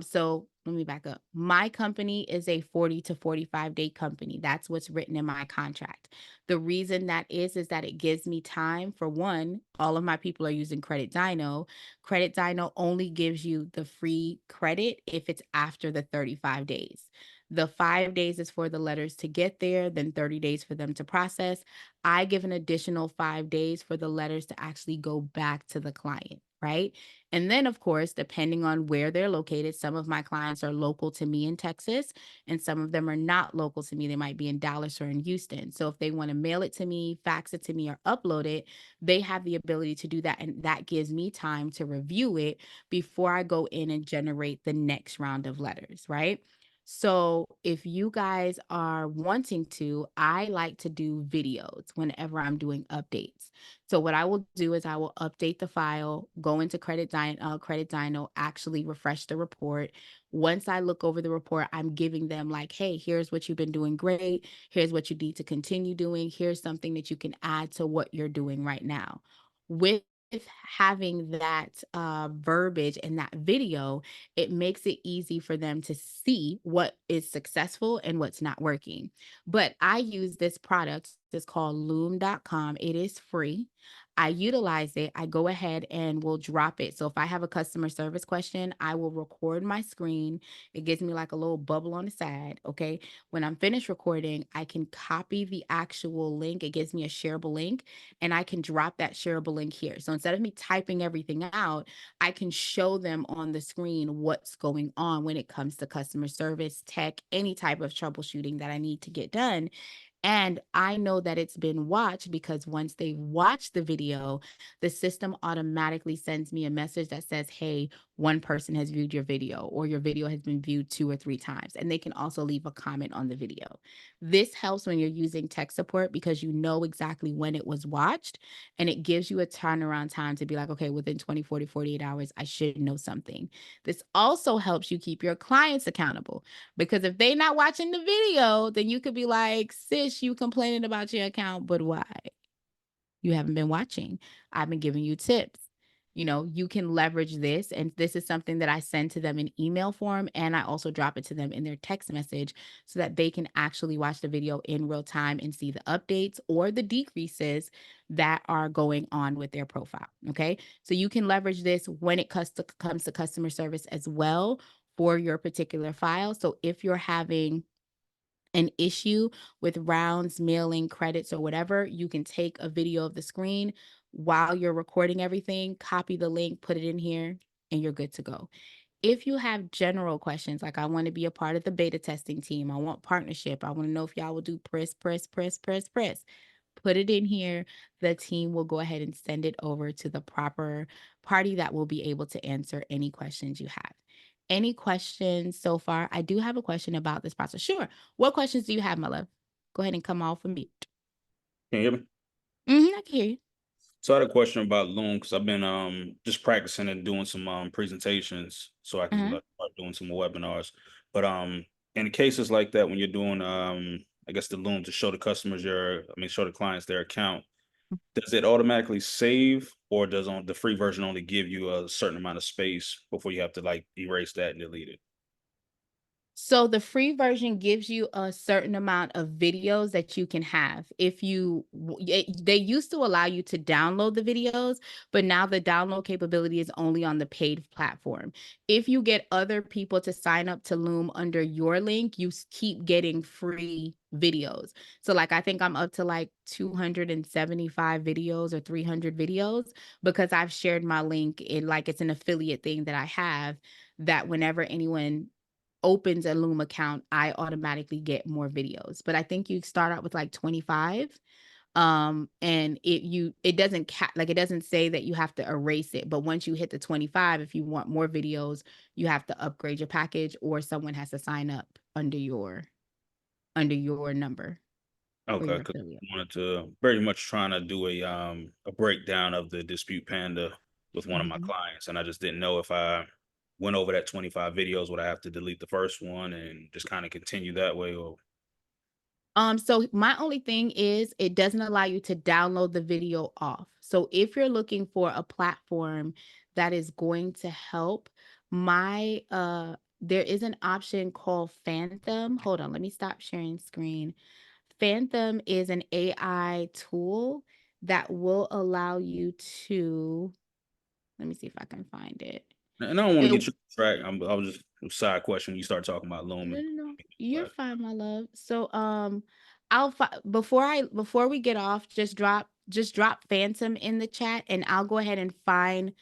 So let me back up. My company is a 40 to 45 day company. That's what's written in my contract. The reason that is that it gives me time. For one, all of my people are using Credit Dino. Credit Dino only gives you the free credit if it's after the 35 days. The 5 days is for the letters to get there, then 30 days for them to process. I give an additional 5 days for the letters to actually go back to the client, right? And then, of course, depending on where they're located, some of my clients are local to me in Texas, and some of them are not local to me. They might be in Dallas or in Houston. So if they want to mail it to me, fax it to me, or upload it, they have the ability to do that. And that gives me time to review it before I go in and generate the next round of letters, right? So if you guys are wanting to, I like to do videos whenever I'm doing updates. So what I will do is I will update the file, go into Credit Dyno, actually refresh the report. Once I look over the report, I'm giving them like, hey, here's what you've been doing great. Here's what you need to continue doing. Here's something that you can add to what you're doing right now. With having that verbiage in that video, it makes it easy for them to see what is successful and what's not working. But I use this product. It's called loom.com. It is free. I utilize it. I go ahead and will drop it. So if I have a customer service question, I will record my screen. It gives me like a little bubble on the side. Okay. When I'm finished recording, I can copy the actual link. It gives me a shareable link, and I can drop that shareable link here. So instead of me typing everything out, I can show them on the screen what's going on when it comes to customer service, tech, any type of troubleshooting that I need to get done. And I know that it's been watched because once they watch the video, the system automatically sends me a message that says, hey, one person has viewed your video, or your video has been viewed 2 or 3 times. And they can also leave a comment on the video. This helps when you're using tech support because you know exactly when it was watched, and it gives you a turnaround time to be like, okay, within 24 to 48 hours, I should know something. This also helps you keep your clients accountable, because if they're not watching the video, then you could be like, sis, you complaining about your account, but why? You haven't been watching. I've been giving you tips. You can leverage this. And this is something that I send to them in email form. And I also drop it to them in their text message so that they can actually watch the video in real time and see the updates or the decreases that are going on with their profile. Okay. So you can leverage this when it comes to customer service as well for your particular file. So if you're having an issue with rounds, mailing, credits, or whatever, you can take a video of the screen while you're recording everything, copy the link, put it in here, and you're good to go. If you have general questions, like I want to be a part of the beta testing team, I want partnership, I want to know if y'all will do press, put it in here. The team will go ahead and send it over to the proper party that will be able to answer any questions you have. Any questions so far? I do have a question about this process. Sure. What questions do you have, my love? Go ahead and come off of mute. Can you hear me? I can hear you. So I had a question about Loom because I've been just practicing and doing some presentations so I can Uh-huh. start doing some more webinars. But in cases like that, when you're doing I guess the Loom to show the customers show the clients their account, does it automatically save, or does the free version only give you a certain amount of space before you have to like erase that and delete it? So the free version gives you a certain amount of videos that you can have. They used to allow you to download the videos, but now the download capability is only on the paid platform. If you get other people to sign up to Loom under your link, you keep getting free videos. So like I think I'm up to like 275 videos or 300 videos because I've shared my link in, like, it's an affiliate thing that I have, that whenever anyone opens a Loom account, I automatically get more videos. But I think you start out with like 25. And it doesn't like, it doesn't say that you have to erase it. But once you hit the 25, if you want more videos, you have to upgrade your package, or someone has to sign up under your number or Okay, your because affiliate. I wanted to very much trying to do a breakdown of the Dispute Panda with one of my Mhm. clients, and I just didn't know if I went over that 25 videos, would I have to delete the first one and just kind of continue that way, or So my only thing is it doesn't allow you to download the video off. So if you're looking for a platform that is going to help, there is an option called Phantom. Hold on, let me stop sharing screen. Phantom is an AI tool that will allow you to, let me see if I can find it. and I don't want to It get you track. I was just a side question when you start talking about No, Lumen. no, no. You're fine, my love. So, before we get off, just drop Phantom in the chat, and I'll go ahead and find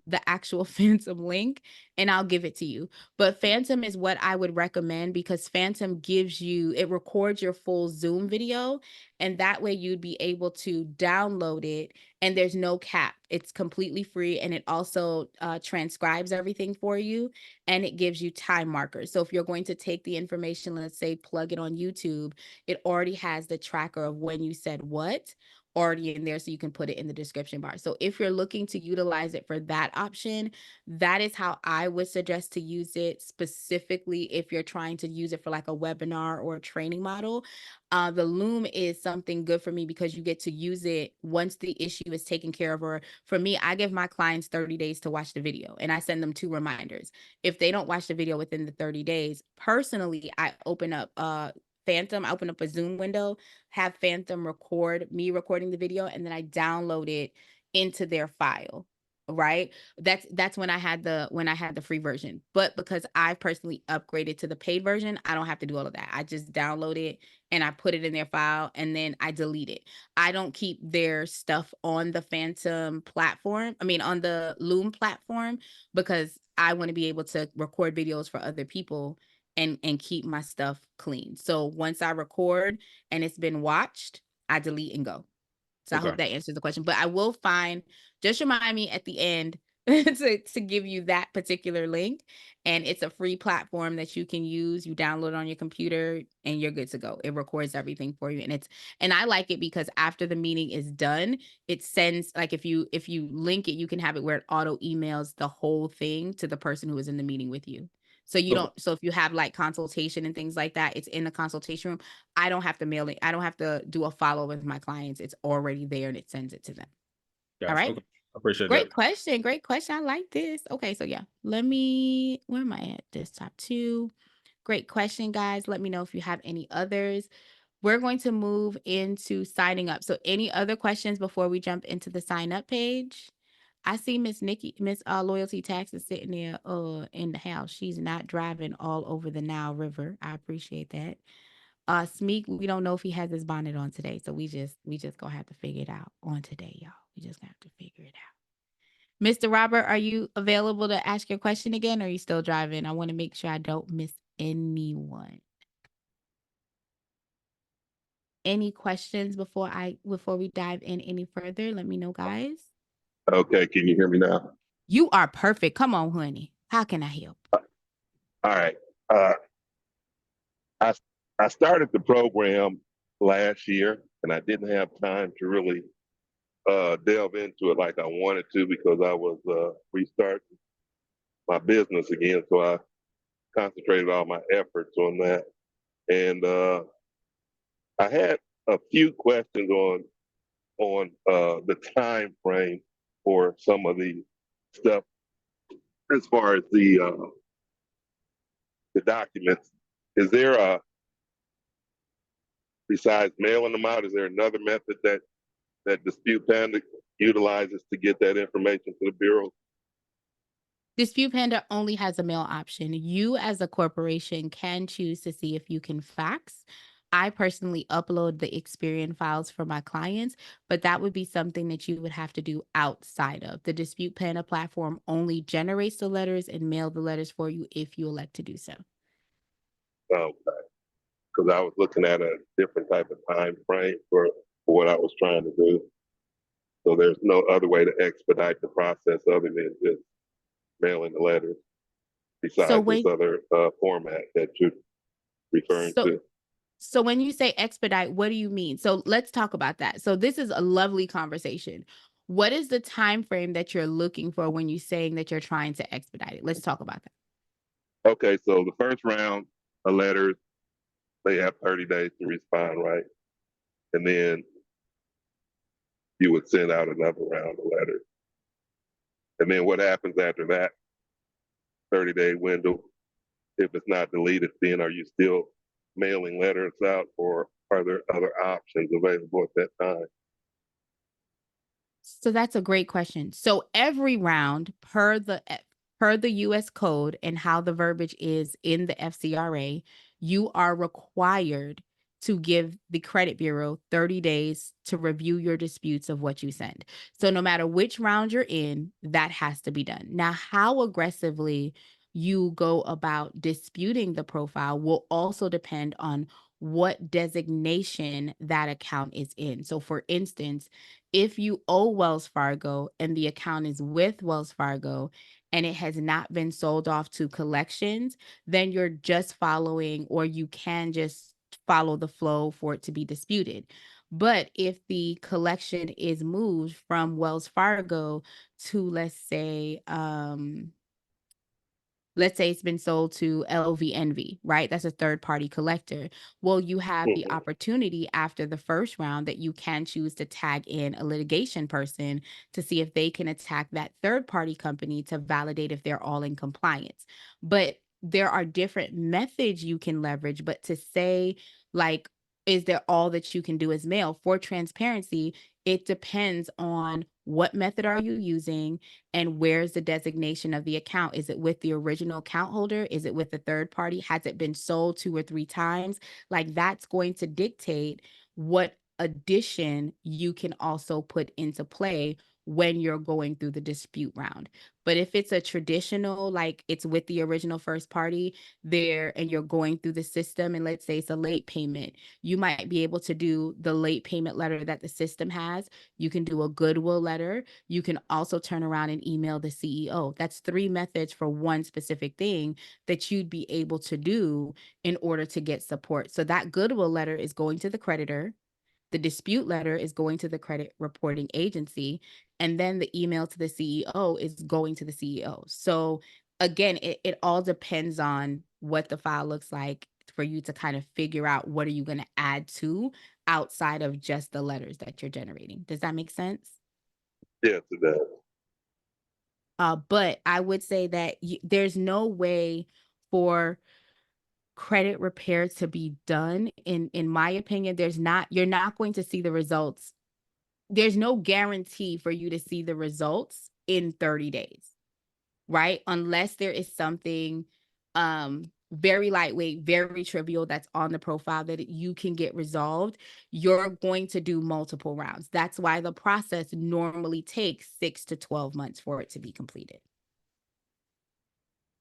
the actual Phantom link and I'll give it to you. But Phantom is what I would recommend because Phantom gives you, it records your full Zoom video, and that way you'd be able to download it and there's no cap. It's completely free, and it also transcribes everything for you, and it gives you time markers. So if you're going to take the information, let's say plug it on YouTube, it already has the tracker of when you said what already in there, so you can put it in the description bar. So if you're looking to utilize it for that option, that is how I would suggest to use it, specifically if you're trying to use it for like a webinar or a training model. The Loom is something good for me because you get to use it once the issue is taken care of. Or for me, I give my clients 30 days to watch the video, and I send them 2 reminders. If they don't watch the video within the 30 days, personally, I open up Phantom, I open up a Zoom window, have Phantom record me recording the video, and then I download it into their file. Right. That's when I had the free version. But because I personally upgraded to the paid version, I don't have to do all of that. I just download it and I put it in their file, and then I delete it. I don't keep their stuff on the Phantom platform. I mean, on the Loom platform, because I want to be able to record videos for other people and keep my stuff clean. So once I record and it's been watched, I delete and go. So I Okay. hope that answers the question. But I will just remind me at the end to give you that particular link. And it's a free platform that you can use. You download it on your computer and you're good to go. It records everything for you. And I like it because after the meeting is done, it sends, like if you link it, you can have it where it auto emails the whole thing to the person who is in the meeting with you. So so if you have like consultation and things like that, it's in the consultation room. I don't have to mail it. I don't have to do a follow with my clients. It's already there and it sends it to them. Gotcha. All right. Okay. I appreciate Great that. question. Great question. I like this. Okay. So yeah, where am I at? Desktop 2. Great question, guys. Let me know if you have any others. We're going to move into signing up. So any other questions before we jump into the sign up page? I see Miss Loyalty Tax is sitting there in the house. She's not driving all over the Nile River. I appreciate that. Smeek, we don't know if he has his bonnet on today, so we just gonna have to figure it out on today, y'all. We just gonna have to figure it out. Mr. Robert, are you available to ask your question again? Or are you still driving? I want to make sure I don't miss anyone. Any questions before we dive in any further? Let me know, guys. Okay, can you hear me now? You are perfect. Come on, honey. How can I help? All right. I started the program last year, and I didn't have time to really delve into it like I wanted to because I was restarting my business again. So I concentrated all my efforts on that, and I had a few questions on the time frame for some of the stuff as far as the documents. Is there besides mailing them out, is there another method that Dispute Panda utilizes to get that information to the Bureau? Dispute Panda only has a mail option. You as a corporation can choose to see if you can fax. I personally upload the Experian files for my clients, but that would be something that you would have to do outside of. The Dispute Panda platform only generates the letters and mail the letters for you if you elect to do so. Okay, because I was looking at a different type of time frame for what I was trying to do. So there's no other way to expedite the process other than just mailing the letters besides this other format that you're referring to. So when you say expedite, what do you mean? So let's talk about that. So this is a lovely conversation. What is the time frame that you're looking for when you're saying that you're trying to expedite it? Let's talk about that. Okay, so the first round of letters, they have 30 days to respond, right? And then you would send out another round of letters. And then what happens after that 30-day window? If it's not deleted, then are you still mailing letters out, or are there other options available at that time? So that's a great question. So every round per the US code and how the verbiage is in the FCRA, you are required to give the credit bureau 30 days to review your disputes of what you send. So no matter which round you're in, that has to be done. Now, how aggressively you go about disputing the profile will also depend on what designation that account is in. So for instance, if you owe Wells Fargo and the account is with Wells Fargo and it has not been sold off to collections, then you're just following, or you can just follow the flow for it to be disputed. But if the collection is moved from Wells Fargo to, let's say it's been sold to LV Envy, right? That's a third party collector. Well, you have the opportunity after the first round that you can choose to tag in a litigation person to see if they can attack that third party company to validate if they're all in compliance. But there are different methods you can leverage, but to say, like, is there all that you can do as mail? For transparency, it depends on what method are you using and where's the designation of the account. Is it with the original account holder? Is it with the third party? Has it been sold 2 or 3 times? Like, that's going to dictate what addition you can also put into play when you're going through the dispute round. But if it's a traditional, like it's with the original first party there and you're going through the system, and let's say it's a late payment, you might be able to do the late payment letter that the system has. You can do a goodwill letter. You can also turn around and email the CEO. That's 3 methods for one specific thing that you'd be able to do in order to get support. So that goodwill letter is going to the creditor. The dispute letter is going to the credit reporting agency, and then the email to the CEO is going to the CEO. So again, it all depends on what the file looks like for you to kind of figure out what are you going to add to outside of just the letters that you're generating. Does that make sense? Yes, it does. But I would say that there's no way for credit repair to be done, in my opinion. You're not going to see the results. There's no guarantee for you to see the results in 30 days, right? Unless there is something very lightweight, very trivial that's on the profile that you can get resolved. You're going to do multiple rounds. That's why the process normally takes 6 to 12 months for it to be completed.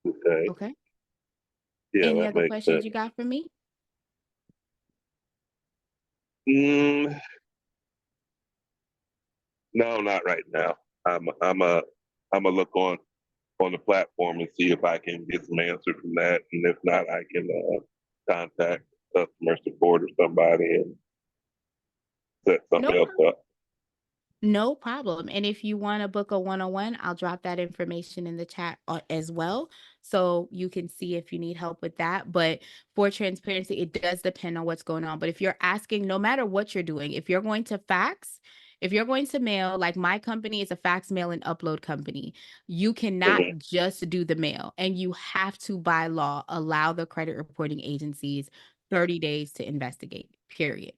Okay. Okay. Yeah, Any that other makes questions sense. you got for me? No, not right now. I'm a look on the platform and see if I can get some answer from that, and if not, I can contact customer support or somebody and set something No else up. No problem. And if you want to book a one-on-one, I'll drop that information in the chat as well. So you can see if you need help with that. But for transparency, it does depend on what's going on. But if you're asking, no matter what you're doing, if you're going to fax, if you're going to mail, like my company is a fax, mail, and upload company, you cannot just do the mail. And you have to, by law, allow the credit reporting agencies 30 days to investigate, period.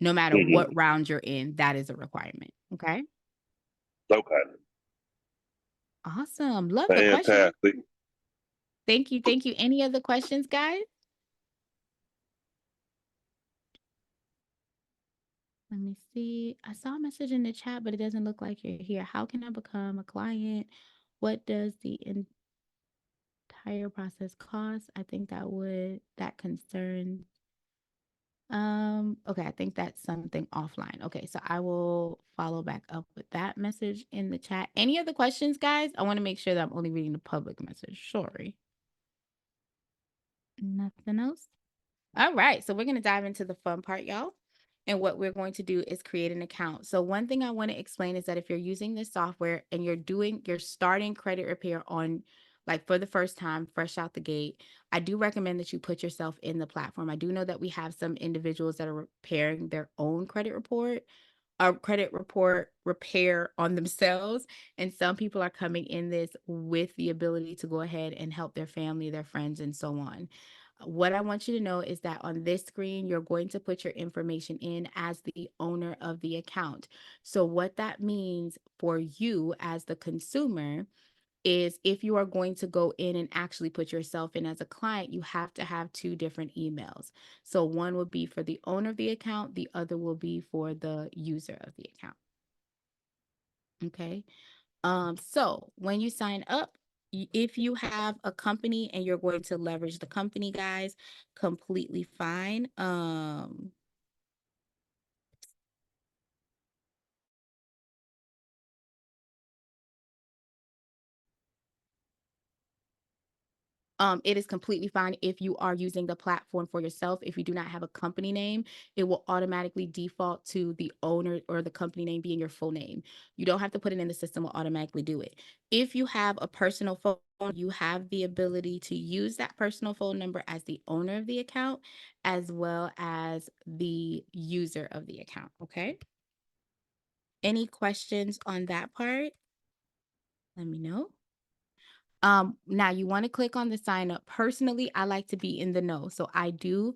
No matter what round you're in, that is a requirement. Okay. Okay. Awesome. Love the question. Fantastic. Thank you. Thank you. Any other questions, guys? Let me see. I saw a message in the chat, but it doesn't look like you're here. How can I become a client? What does the entire process cost? I think that concerns. Okay, I think that's something offline. Okay, so I will follow back up with that message in the chat. Any other questions, guys? I want to make sure that I'm only reading the public message. Sorry. Nothing else? All right, so we're going to dive into the fun part, y'all. And what we're going to do is create an account. So one thing I want to explain is that if you're using this software and you're starting credit repair on, like, for the first time, fresh out the gate, I do recommend that you put yourself in the platform. I do know that we have some individuals that are repairing their own credit report repair on themselves. And some people are coming in this with the ability to go ahead and help their family, their friends, and so on. What I want you to know is that on this screen, you're going to put your information in as the owner of the account. So what that means for you as the consumer is if you are going to go in and actually put yourself in as a client, you have to have two different emails. So one will be for the owner of the account, the other will be for the user of the account. Okay. So when you sign up, if you have a company and you're going to leverage the company, guys, completely fine. It is completely fine if you are using the platform for yourself. If you do not have a company name, it will automatically default to the owner or the company name being your full name. You don't have to put it in the system, will automatically do it. If you have a personal phone, you have the ability to use that personal phone number as the owner of the account, as well as the user of the account. Okay. Any questions on that part? Let me know. Now you want to click on the sign up. Personally, I like to be in the know. So I do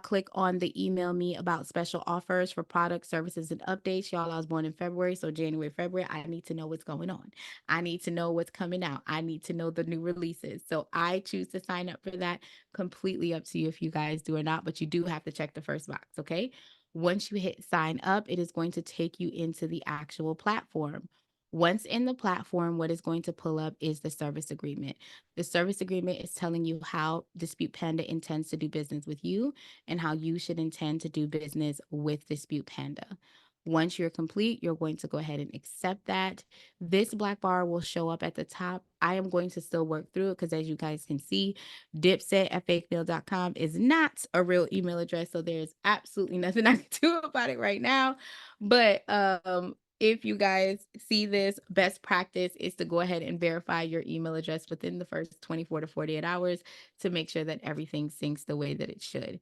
click on the email me about special offers for products, services, and updates. Y'all, I was born in February. So January, February, I need to know what's going on. I need to know what's coming out. I need to know the new releases. So I choose to sign up for that. Completely up to you if you guys do or not, but you do have to check the first box, okay? Once you hit sign up, it is going to take you into the actual platform. Once in the platform, what is going to pull up is the service agreement. The service agreement is telling you how Dispute Panda intends to do business with you and how you should intend to do business with Dispute Panda. Once you're complete, you're going to go ahead and accept that. This black bar will show up at the top. I am going to still work through it because as you guys can see, dipset@fakemail.com is not a real email address. So there's absolutely nothing I can do about it right now. But if you guys see this, best practice is to go ahead and verify your email address within the first 24 to 48 hours to make sure that everything syncs the way that it should.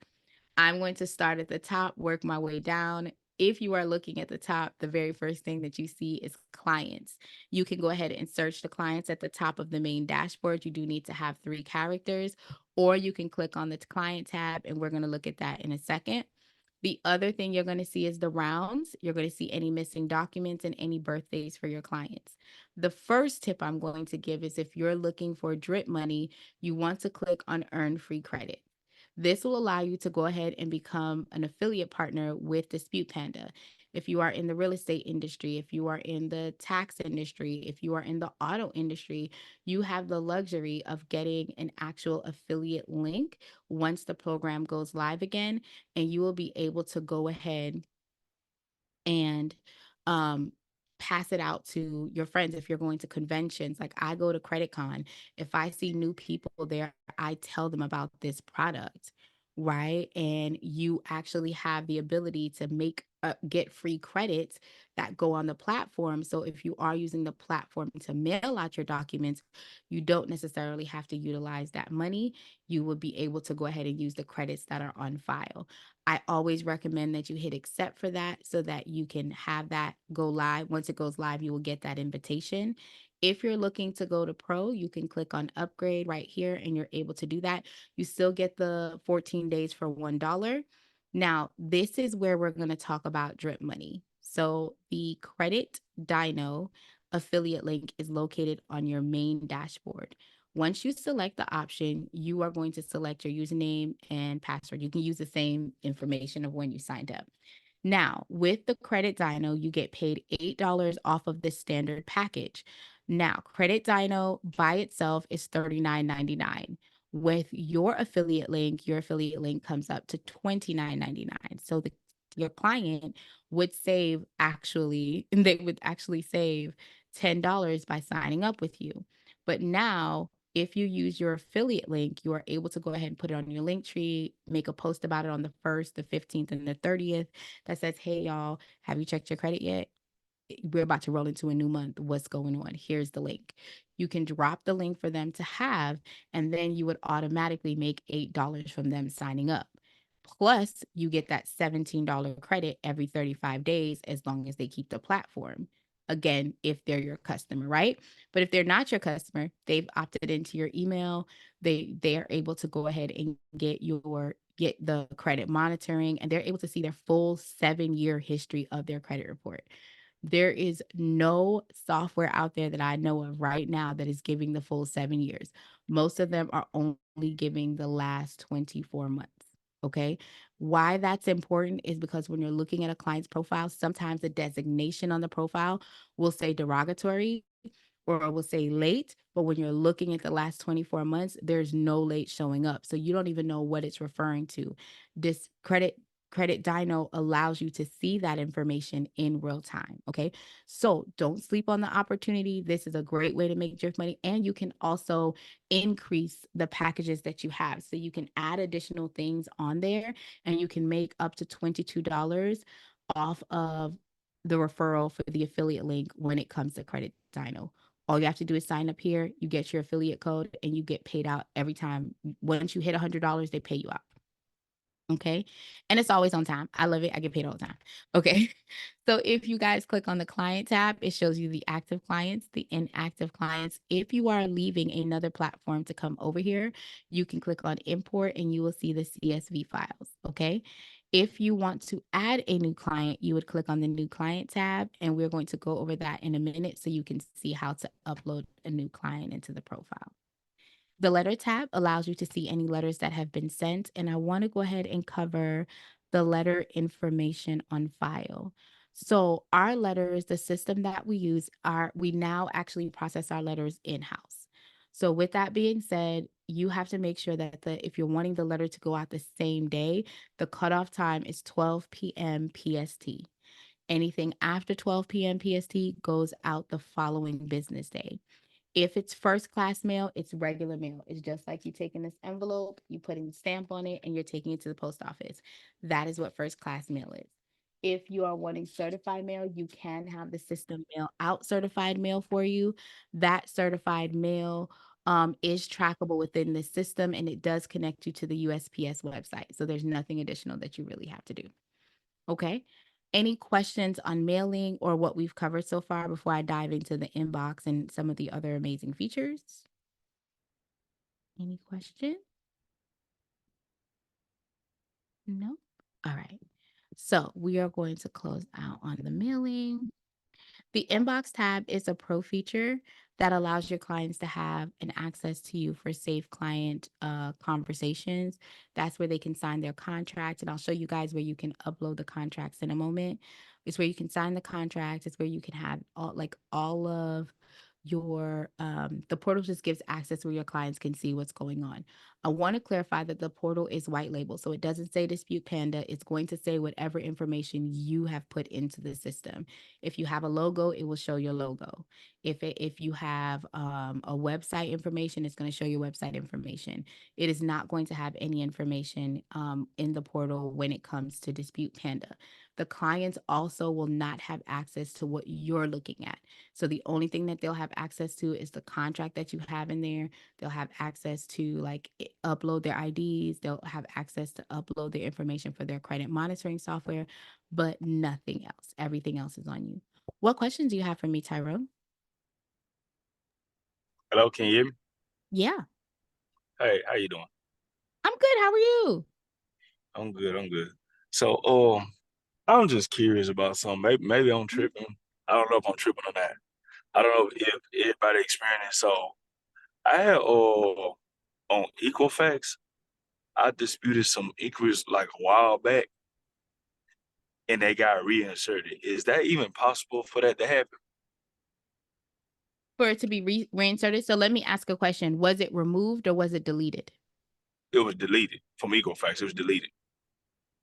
I'm going to start at the top, work my way down. If you are looking at the top, the very first thing that you see is clients. You can go ahead and search the clients at the top of the main dashboard. You do need to have 3 characters, or you can click on the client tab, and we're going to look at that in a second. The other thing you're going to see is the rounds. You're going to see any missing documents and any birthdays for your clients. The first tip I'm going to give is if you're looking for drip money, you want to click on earn free credit. This will allow you to go ahead and become an affiliate partner with Dispute Panda. If you are in the real estate industry, if you are in the tax industry, if you are in the auto industry, you have the luxury of getting an actual affiliate link once the program goes live again, and you will be able to go ahead and um pass it out to your friends. If you're going to conventions, like I go to CreditCon, if I see new people there, I tell them about this product, right? And you actually have the ability to get free credits that go on the platform. So if you are using the platform to mail out your documents, you don't necessarily have to utilize that money. You will be able to go ahead and use the credits that are on file. I always recommend that you hit accept for that so that you can have that go live. Once it goes live, you will get that invitation. If you're looking to go to pro, you can click on upgrade right here and you're able to do that. You still get the 14 days for $1. Now, this is where we're going to talk about drip money. So the credit dyno affiliate link is located on your main dashboard. Once you select the option, you are going to select your username and password. You can use the same information of when you signed up. Now, with the Credit Dyno, you get paid $8 off of the standard package. Now, Credit Dyno by itself is $39.99. With your affiliate link comes up to $29.99. So your client would save actually, they would actually save $10 by signing up with you. But now, if you use your affiliate link, you are able to go ahead and put it on your link tree, make a post about it on the 1st, the 15th, and the 30th that says, hey, y'all, have you checked your credit yet? We're about to roll into a new month. What's going on? Here's the link. You can drop the link for them to have, and then you would automatically make $8 from them signing up. Plus, you get that $17 credit every 35 days as long as they keep the platform. Again, if they're your customer, right? But if they're not your customer, they've opted into your email, they are able to go ahead and get the credit monitoring, and they're able to see their full 7-year history of their credit report. There is no software out there that I know of right now that is giving the full 7 years. Most of them are only giving the last 24 months. Okay. Why that's important is because when you're looking at a client's profile, sometimes the designation on the profile will say derogatory or will say late, but when you're looking at the last 24 months, there's no late showing up. So you don't even know what it's referring to. This Credit Dino allows you to see that information in real time. Okay. So don't sleep on the opportunity. This is a great way to make drift money. And you can also increase the packages that you have. So you can add additional things on there and you can make up to $22 off of the referral for the affiliate link when it comes to Credit Dino. All you have to do is sign up here, you get your affiliate code, and you get paid out every time. Once you hit $100, they pay you out. Okay. And it's always on time. I love it. I get paid all the time. Okay. So if you guys click on the client tab, it shows you the active clients, the inactive clients. If you are leaving another platform to come over here, you can click on import and you will see the CSV files. Okay. If you want to add a new client, you would click on the new client tab, and we're going to go over that in a minute so you can see how to upload a new client into the profile. The letter tab allows you to see any letters that have been sent, and I want to go ahead and cover the letter information on file. So our letters, the system that we use, we now actually process our letters in-house. So with that being said, you have to make sure that if you're wanting the letter to go out the same day, the cutoff time is 12 p.m. PST. Anything after 12 p.m. PST goes out the following business day. If it's first class mail, it's regular mail. It's just like you taking this envelope, you putting the stamp on it, and you're taking it to the post office. That is what first class mail is. If you are wanting certified mail, you can have the system mail out certified mail for you. That certified mail is trackable within the system, and it does connect you to the USPS website. So there's nothing additional that you really have to do. Okay. Any questions on mailing or what we've covered so far before I dive into the inbox and some of the other amazing features? Any questions? No? All right. So we are going to close out on the mailing. The inbox tab is a pro feature that allows your clients to have an access to you for safe client conversations. That's where they can sign their contract. And I'll show you guys where you can upload the contracts in a moment. It's where you can sign the contract. It's where you can have all of your the portal just gives access where your clients can see what's going on. I want to clarify that the portal is white label, so it doesn't say Dispute Panda. It's going to say whatever information you have put into the system. If you have a logo, it will show your logo. If you have a website information, it's going to show your website information. It is not going to have any information in the portal when it comes to Dispute Panda. The clients also will not have access to what you're looking at. So the only thing that they'll have access to is the contract that you have in there. They'll have access to upload their IDs. They'll have access to upload their information for their credit monitoring software, but nothing else. Everything else is on you. What questions do you have for me, Tyrone? Hello, can you hear me? Yeah, Hey, how you doing? I'm good. How are you? I'm good. I'm good. So, I'm just curious about something. Maybe I'm tripping. I don't know if I'm tripping on that. I don't know if everybody experienced it. So, I had on Equifax, I disputed some equals like a while back, and they got reinserted. Is that even possible for that to happen? For it to be reinserted. So let me ask a question. Was it removed or was it deleted? It was deleted from Equifax. It was deleted.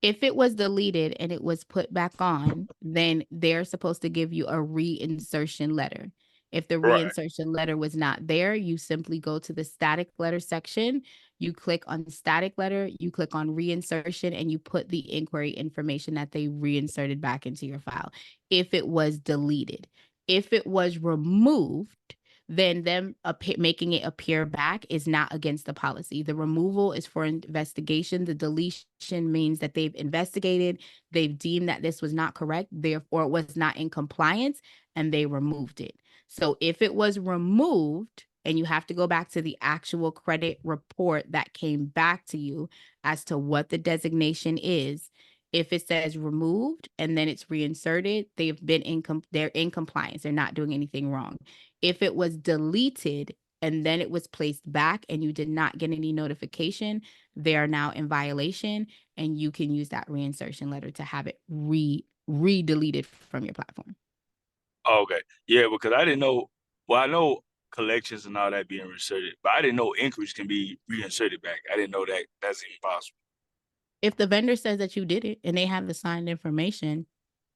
If it was deleted and it was put back on, then they're supposed to give you a reinsertion letter. If the Right. reinsertion letter was not there, you simply go to the static letter section. You click on the static letter, you click on reinsertion, and you put the inquiry information that they reinserted back into your file. If it was deleted, if it was removed, then them making it appear back is not against the policy. The removal is for investigation. The deletion means that they've investigated, they've deemed that this was not correct, therefore it was not in compliance, and they removed it. So if it was removed, and you have to go back to the actual credit report that came back to you as to what the designation is. If it says removed and then it's reinserted, they're in compliance. They're not doing anything wrong. If it was deleted and then it was placed back and you did not get any notification, they are now in violation, and you can use that reinsertion letter to have it re-deleted from your platform. Okay. Yeah, because I didn't know. Well, I know collections and all that being reinserted, but I didn't know inquiries can be reinserted back. I didn't know that that's even possible. If the vendor says that you did it and they have the signed information,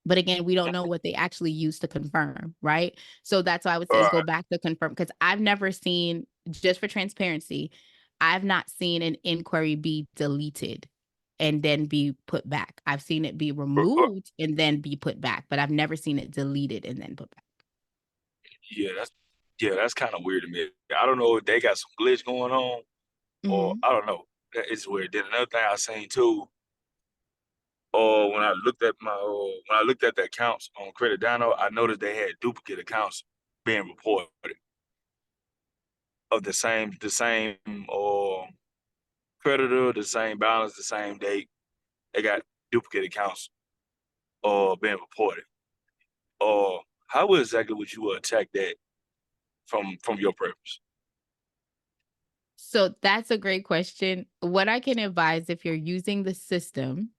but again, we don't know what they actually use to confirm, right? So that's why I would say is go back to confirm, because I've never seen, just for transparency, I've not seen an inquiry be deleted and then be put back. I've seen it be removed and then be put back, but I've never seen it deleted and then put back. Yeah, that's kind of weird to me. I don't know if they got some glitch going on, or I don't know. It's weird. Then another thing I seen too, when I looked at the accounts on Credit Dino, I noticed they had duplicate accounts being reported of the same creditor, the same balance, the same date. They got duplicate accounts being reported. How exactly would you attack that from your purpose? So that's a great question. What I can advise, if you're using the system,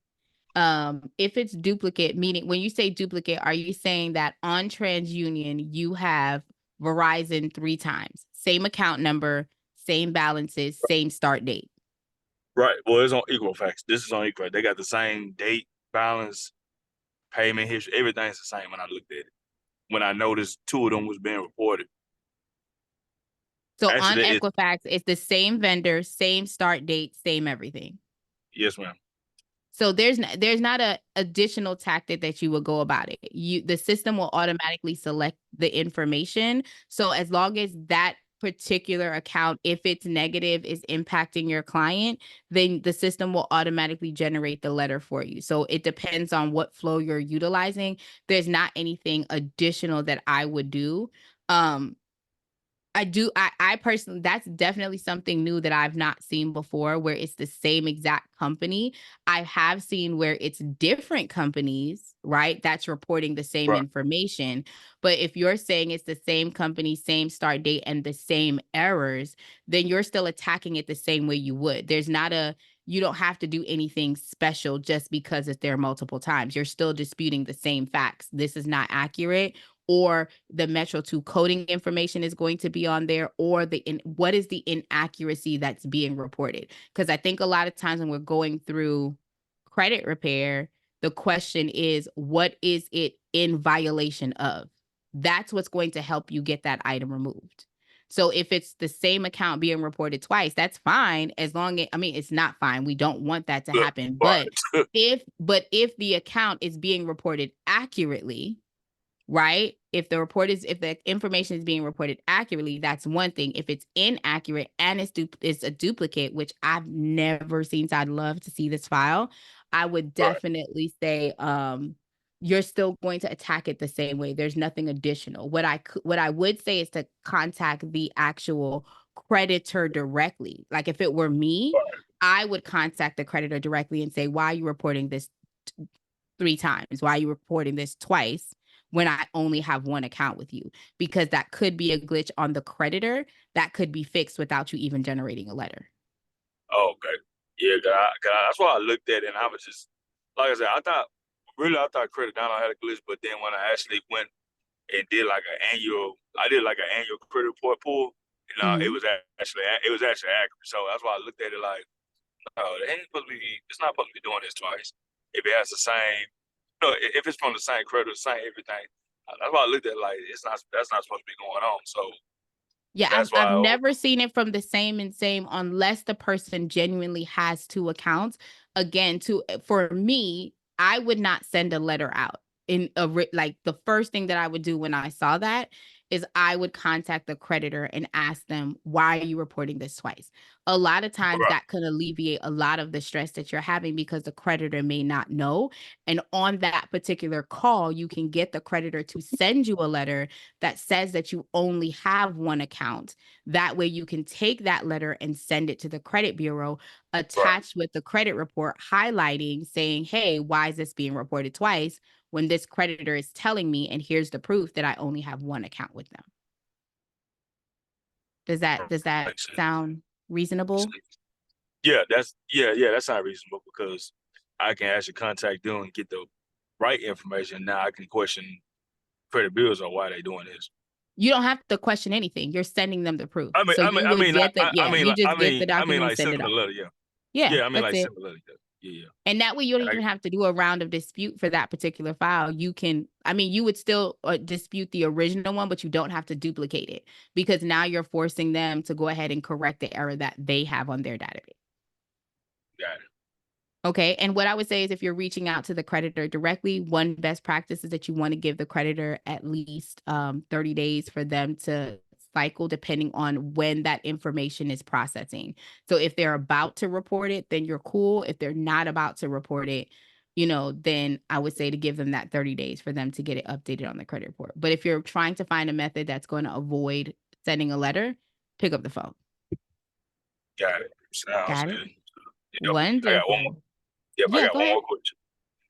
if it's duplicate, meaning when you say duplicate, are you saying that on TransUnion you have Verizon 3 times, same account number, same balances, same start date? Right. Well, it's on Equifax. This is on Equifax. They got the same date, balance, payment history. Everything's the same when I looked at it. When I noticed 2 of them was being reported. So on Actually, Equifax, it's the same vendor, same start date, same everything. Yes, ma'am. So there's not a additional tactic that you would go about it. The system will automatically select the information. So as long as that particular account, if it's negative, is impacting your client, then the system will automatically generate the letter for you. So it depends on what flow you're utilizing. There's not anything additional that I would do. I personally, that's definitely something new that I've not seen before, where it's the same exact company. I have seen where it's different companies, right? That's reporting the same information. But if you're saying it's the same company, same start date, and the same errors, then you're still attacking it the same way you would. You don't have to do anything special just because it's there multiple times. You're still disputing the same facts. This is not accurate, or the Metro 2 coding information is going to be on there, or what is the inaccuracy that's being reported? Because I think a lot of times when we're going through credit repair, the question is, what is it in violation of? That's what's going to help you get that item removed. So if it's the same account being reported twice, that's fine, as long as, it's not fine. We don't want that to happen. But if the account is being reported accurately, right? If the information is being reported accurately, that's one thing. If it's inaccurate and it's a duplicate, which I've never seen, so I'd love to see this file, I would definitely say you're still going to attack it the same way. There's nothing additional. What I would say is to contact the actual creditor directly. Like if it were me, I would contact the creditor directly and say, why are you reporting this 3 times? Why are you reporting this twice when I only have one account with you? Because that could be a glitch on the creditor that could be fixed without you even generating a letter. Oh, okay. Yeah, that's why I looked at it, and I was just, like I said, I thought Credit Dino had a glitch, but then when I actually went and did like an annual credit report pull, it was actually accurate. So that's why I looked at it like, no, it's not supposed to be doing this twice. If it has the same, if it's from the same creditor, same everything. That's why I looked at it like that's not supposed to be going on. So yeah, I've never seen it from the same unless the person genuinely has 2 accounts. Again, for me, I would not send a letter out. Like the first thing that I would do when I saw that is I would contact the creditor and ask them, why are you reporting this twice? A lot of times that could alleviate a lot of the stress that you're having because the creditor may not know. And on that particular call, you can get the creditor to send you a letter that says that you only have one account. That way you can take that letter and send it to the credit bureau attached with the credit report highlighting saying, hey, why is this being reported twice when this creditor is telling me, and here's the proof that I only have one account with them. Does that sound reasonable? Yeah, that sounds reasonable because I can actually contact them and get the right information. Now I can question credit bureaus on why they're doing this. You don't have to question anything. You're sending them the proof. I mean, so you would get the you just get the document and like send it send off. a letter, yeah. Yeah, I mean, that's like it. send a letter, yeah. And that way you don't even have to do a round of dispute for that particular file. You can, I mean, you would still dispute the original one, but you don't have to duplicate it because now you're forcing them to go ahead and correct the error that they have on their database. Got it. Okay. And what I would say is if you're reaching out to the creditor directly, one best practice is that you want to give the creditor at least 30 days for them to cycle depending on when that information is processing. So if they're about to report it, then you're cool. If they're not about to report it, then I would say to give them that 30 days for them to get it updated on the credit report. But if you're trying to find a method that's going to avoid sending a letter, pick up the phone. Got it. Sounds Got it? good. Yep. Wonderful. I got one more. Yep, Yeah, I got go one ahead. more question.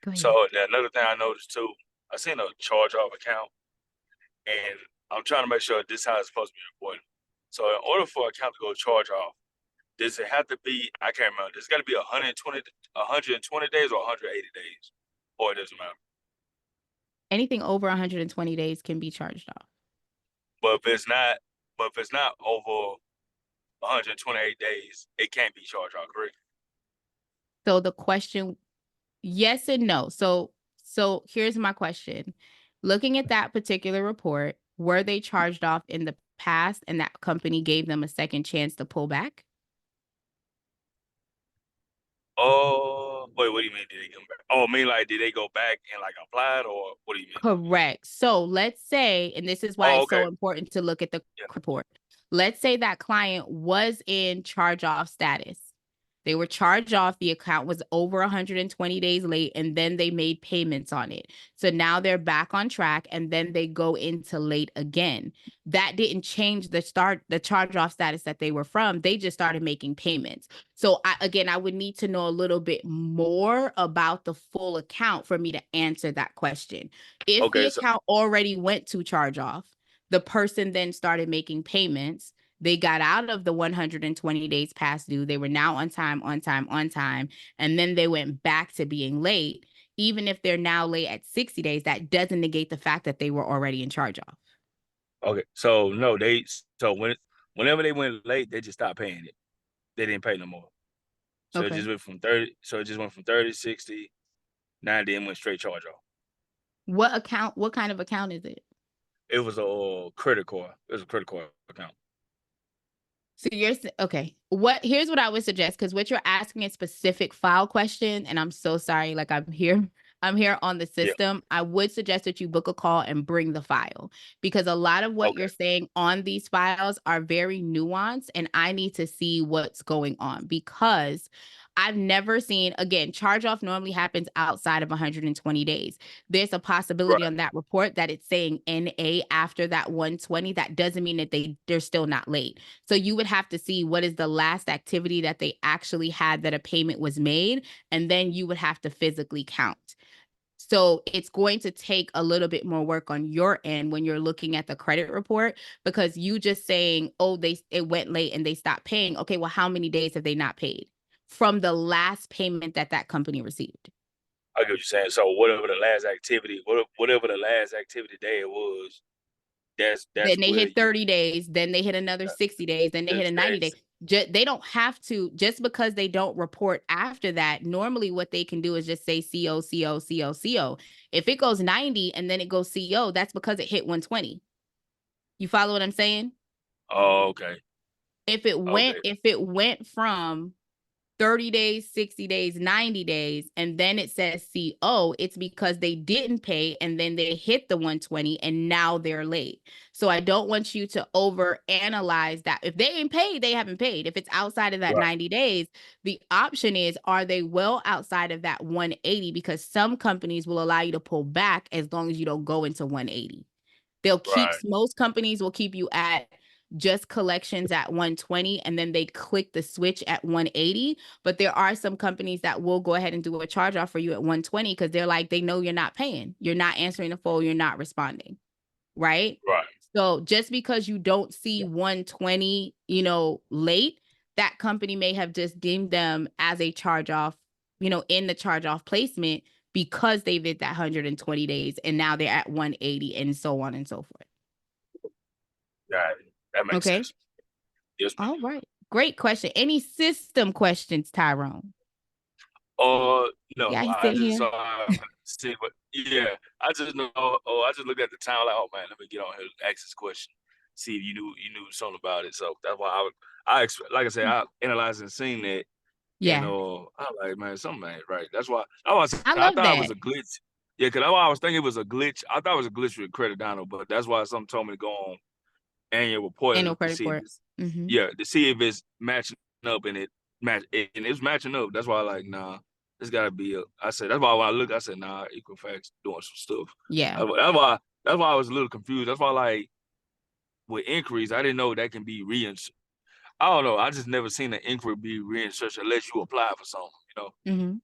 Go ahead. So another thing I noticed too, I seen a charge-off account, and I'm trying to make sure this is how it's supposed to be reported. So in order for an account to go charge-off, does it have to be? I can't remember. Does it got to be 120 days or 180 days, or it doesn't matter? Anything over 120 days can be charged off. But if it's not over 128 days, it can't be charged off, correct? So the question, yes and no. So here's my question. Looking at that particular report, were they charged off in the past and that company gave them a second chance to pull back? Oh, wait, what do you mean? Did they come back? Oh, I mean, like, did they go back and like apply it, or what do you mean? Correct. So let's say, and this is why it's so okay. important to look at the report. Let's say that client was in charge-off status. They were charged off. The account was over 120 days late, and then they made payments on it. So now they're back on track, and then they go into late again. That didn't change the charge-off status that they were from. They just started making payments. So I would need to know a little bit more about the full account for me to answer that question. If the account already went to charge-off, the person then started making payments. They got out of the 120 days past due. They were now on time. And then they went back to being late. Even if they're now late at 60 days, that doesn't negate the fact that they were already in charge of. Okay. So no, whenever they went late, they just stopped paying it. They didn't pay no more. So it just went from 30. So it just went from 30, 60, 90, and went straight charge off. What kind of account is it? It was a credit card. It was a credit card account. So okay. Here's what I would suggest, because what you're asking is specific file question, and I'm so sorry. Like I'm here on the system. Yeah. I would suggest that you book a call and bring the file, because a lot of what you're saying on these files are very nuanced, and I need to see what's going on, because I've never seen, again, charge off normally happens outside of 120 days. There's a possibility on that report that it's saying NA after that 120. That doesn't mean that they're still not late. So you would have to see what is the last activity that they actually had that a payment was made, and then you would have to physically count. So it's going to take a little bit more work on your end when you're looking at the credit report, because you just saying, oh, it went late and they stopped paying. Okay, well, how many days have they not paid from the last payment that company received? I get what you're saying. So whatever the last activity day it was, that's then they hit 30 days, then they hit another 60 days, then they hit a 90 days. They don't have to, just because they don't report after that. Normally what they can do is just say CO, CO, CO, CO. If it goes 90 and then it goes CO, that's because it hit 120. You follow what I'm saying? Oh, okay. If it went from 30 days, 60 days, 90 days, and then it says CO, it's because they didn't pay and then they hit the 120 and now they're late. So I don't want you to over analyze that. If they ain't paid, they haven't paid. If it's outside of that 90 days, the option is, are they well outside of that 180? Because some companies will allow you to pull back as long as you don't go into 180. They'll keep, most companies will keep you at just collections at 120 and then they click the switch at 180. But there are some companies that will go ahead and do a charge off for you at 120 because they're like, they know you're not paying. You're not answering the phone. You're not responding. Right. So just because you don't see 120, late, that company may have just deemed them as a charge off, in the charge off placement because they did that 120 days and now they're at 180 and so on and so forth. That makes sense. Yes, all right. Great question. Any system questions, Tyrone? No, Yeah, he's I sitting just here. see what. Yeah, I just know. I just looked at the time like, oh man, let me get on here and ask this question, see if you knew something about it. So that's why like I said, I analyzed and seen that. Yeah. And I was like, man, something ain't right. That's why I love thought that. it was a glitch. Yeah, because I was thinking it was a glitch. I thought it was a glitch with Credit Dino, but that's why something told me to go on annual report Annual credit to see report. to see if it's matching up and it's matching up. That's why it's gotta be I said that's why when I look, I said, nah, Equifax doing some stuff. Yeah. That's why I was a little confused. That's why with inquiries, I didn't know that can be reinserted. I don't know. I just never seen an inquiry be reinserted unless you apply for something,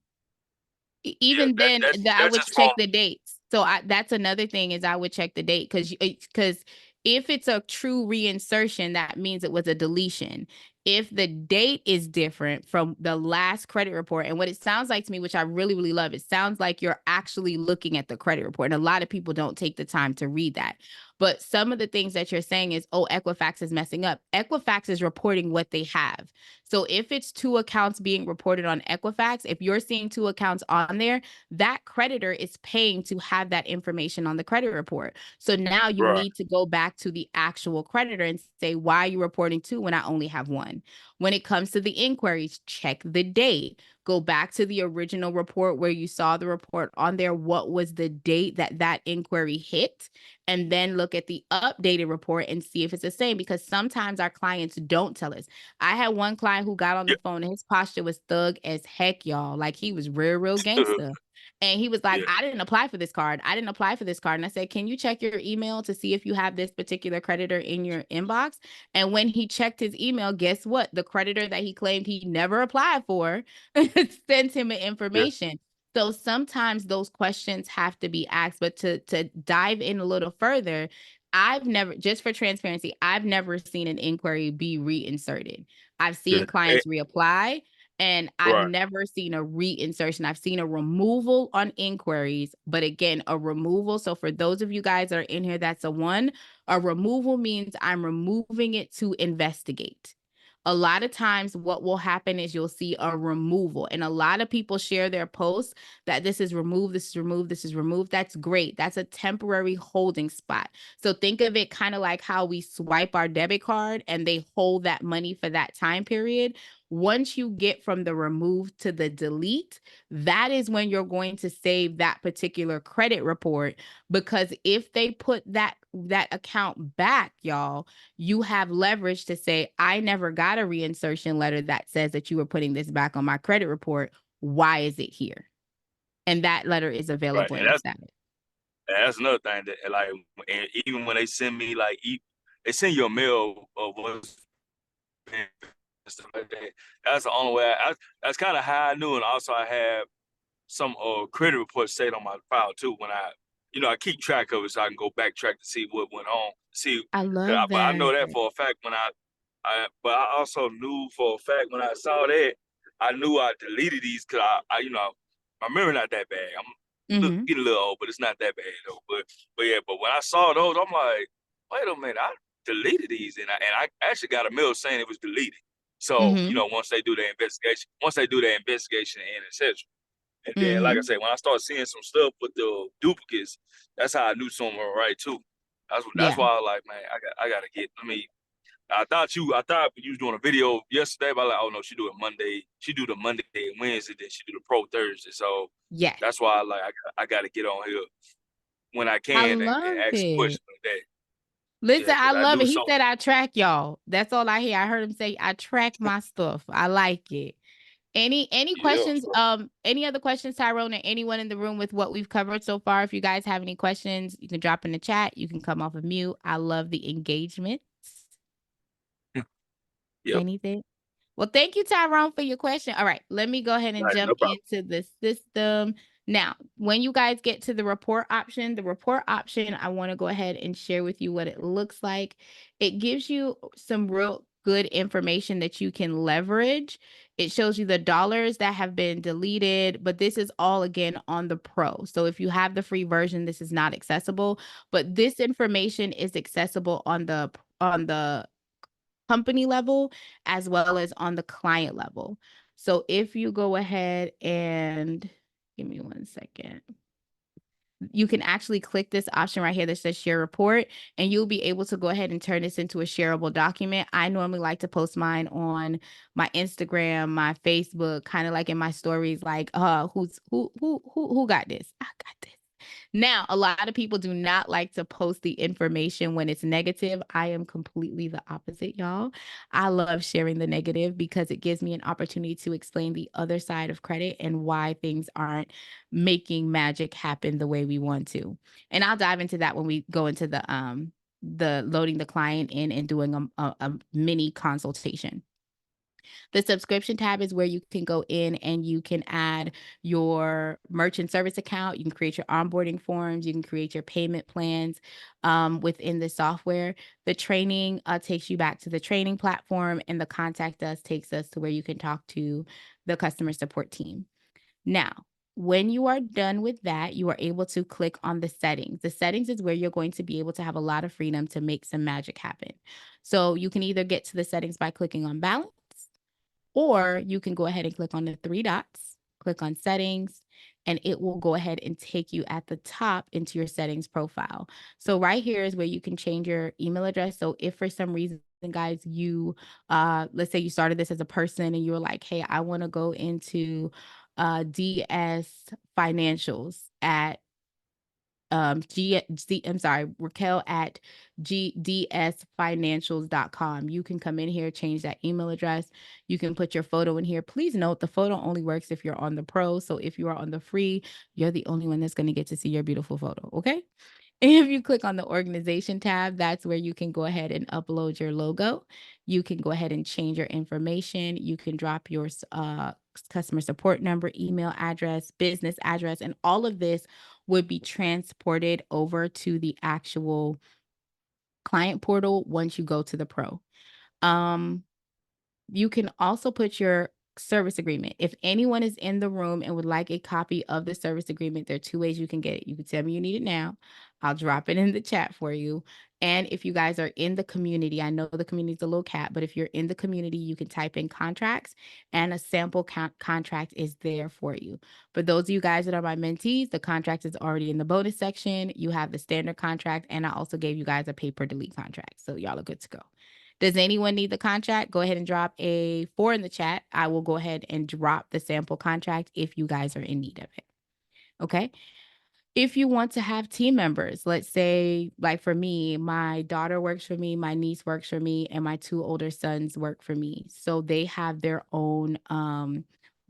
Even then, I that's would just check the dates. So that's another thing is I would check the date because if it's a true reinsertion, that means it was a deletion. If the date is different from the last credit report, and what it sounds like to me, which I really, really love, it sounds like you're actually looking at the credit report. And a lot of people don't take the time to read that. But some of the things that you're saying is, oh, Equifax is messing up. Equifax is reporting what they have. So if it's 2 accounts being reported on Equifax, if you're seeing 2 accounts on there, that creditor is paying to have that information on the credit report. So now you need to go back to the actual creditor and say, why are you reporting 2 when I only have 1? When it comes to the inquiries, check the date. Go back to the original report where you saw the report on there. What was the date that inquiry hit? And then look at the updated report and see if it's the same, because sometimes our clients don't tell us. I had one client who got on the phone and his posture was thug as heck, y'all. Like he was real gangster. And he was like, I didn't apply for this card. I didn't apply for this card. And I said, can you check your email to see if you have this particular creditor in your inbox? And when he checked his email, guess what? The creditor that he claimed he never applied for sent him an information. So sometimes those questions have to be asked, but to dive in a little further, I've never, just for transparency, I've never seen an inquiry be reinserted. I've seen clients reapply, and I've never seen a reinsertion. I've seen a removal on inquiries, but again, a removal. So for those of you guys that are in here, that's a 1. A removal means I'm removing it to investigate. A lot of times what will happen is you'll see a removal, and a lot of people share their posts that this is removed, this is removed, this is removed. That's great. That's a temporary holding spot. So think of it kind of like how we swipe our debit card and they hold that money for that time period. Once you get from the remove to the delete, that is when you're going to save that particular credit report, because if they put that account back, y'all, you have leverage to say, I never got a reinsertion letter that says that you were putting this back on my credit report. Why is it here? And that letter is available in status. That's another thing that and even when they send me they send you a mail of what's been and stuff like that. That's the only way. That's kind of how I knew, and also I have some credit reports saved on my file too. When I keep track of it so I can go backtrack to see what went on. I love that. But I know that for a fact but I also knew for a fact when I saw that, I knew I deleted these because my memory not that bad. I'm getting a little old, but it's not that bad though. But when I saw those, I'm like, wait a minute, I deleted these, and I actually got a mail saying it was deleted. So once they do their investigation and etc. And then, like I said, when I started seeing some stuff with the duplicates, that's how I knew some were right too. That's why I was like, man, I gotta get. I thought you was doing a video yesterday, but like, oh no, she do it Monday. She do the Monday and Wednesday, then she do the pro Thursday. So Yes. that's why I got to get on here when I I can and love ask it. questions like that. Listen, Yeah, I because I love do it. He so. said I track y'all. That's all I hear. I heard him say I track my stuff. I like it. Any Yeah. questions? Any other questions, Tyrone, or anyone in the room with what we've covered so far? If you guys have any questions, you can drop in the chat. You can come off of mute. I love the engagement. Yep. Anything? Well, thank you, Tyrone, for your question. All right, let me go ahead and Right, jump no problem. into the system. Now, when you guys get to the report option, I want to go ahead and share with you what it looks like. It gives you some real good information that you can leverage. It shows you the dollars that have been deleted, but this is all again on the pro. So if you have the free version, this is not accessible, but this information is accessible on the company level as well as on the client level. So if you go ahead and give me 1 second, you can actually click this option right here that says share report, and you'll be able to go ahead and turn this into a shareable document. I normally like to post mine on my Instagram, my Facebook, kind of like in my stories, like who got this? I got this. Now, a lot of people do not like to post the information when it's negative. I am completely the opposite, y'all. I love sharing the negative because it gives me an opportunity to explain the other side of credit and why things aren't making magic happen the way we want to. And I'll dive into that when we go into the loading the client in and doing a mini consultation. The subscription tab is where you can go in and you can add your merchant service account. You can create your onboarding forms. You can create your payment plans within the software. The training takes you back to the training platform, and the contact us takes us to where you can talk to the customer support team. Now, when you are done with that, you are able to click on the settings. The settings is where you're going to be able to have a lot of freedom to make some magic happen. So you can either get to the settings by clicking on balance, or you can go ahead and click on the 3 dots, click on settings, and it will go ahead and take you at the top into your settings profile. So right here is where you can change your email address. So if for some reason, guys, you, let's say you started this as a person and you were like, hey, I want to go into DS financials at Raquel at gdsfinancials.com. You can come in here, change that email address. You can put your photo in here. Please note the photo only works if you're on the pro. So if you are on the free, you're the only one that's going to get to see your beautiful photo. Okay. If you click on the organization tab, that's where you can go ahead and upload your logo. You can go ahead and change your information. You can drop your customer support number, email address, business address, and all of this would be transported over to the actual client portal once you go to the pro. You can also put your service agreement. If anyone is in the room and would like a copy of the service agreement, there are 2 ways you can get it. You can tell me you need it now. I'll drop it in the chat for you. And if you guys are in the community, I know the community is a little cat, but if you're in the community, you can type in contracts and a sample contract is there for you. For those of you guys that are my mentees, the contract is already in the bonus section. You have the standard contract, and I also gave you guys a pay per delete contract. So y'all are good to go. Does anyone need the contract? Go ahead and drop a 4 in the chat. I will go ahead and drop the sample contract if you guys are in need of it. Okay. If you want to have team members, let's say, like for me, my daughter works for me, my niece works for me, and my 2 older sons work for me. So they have their own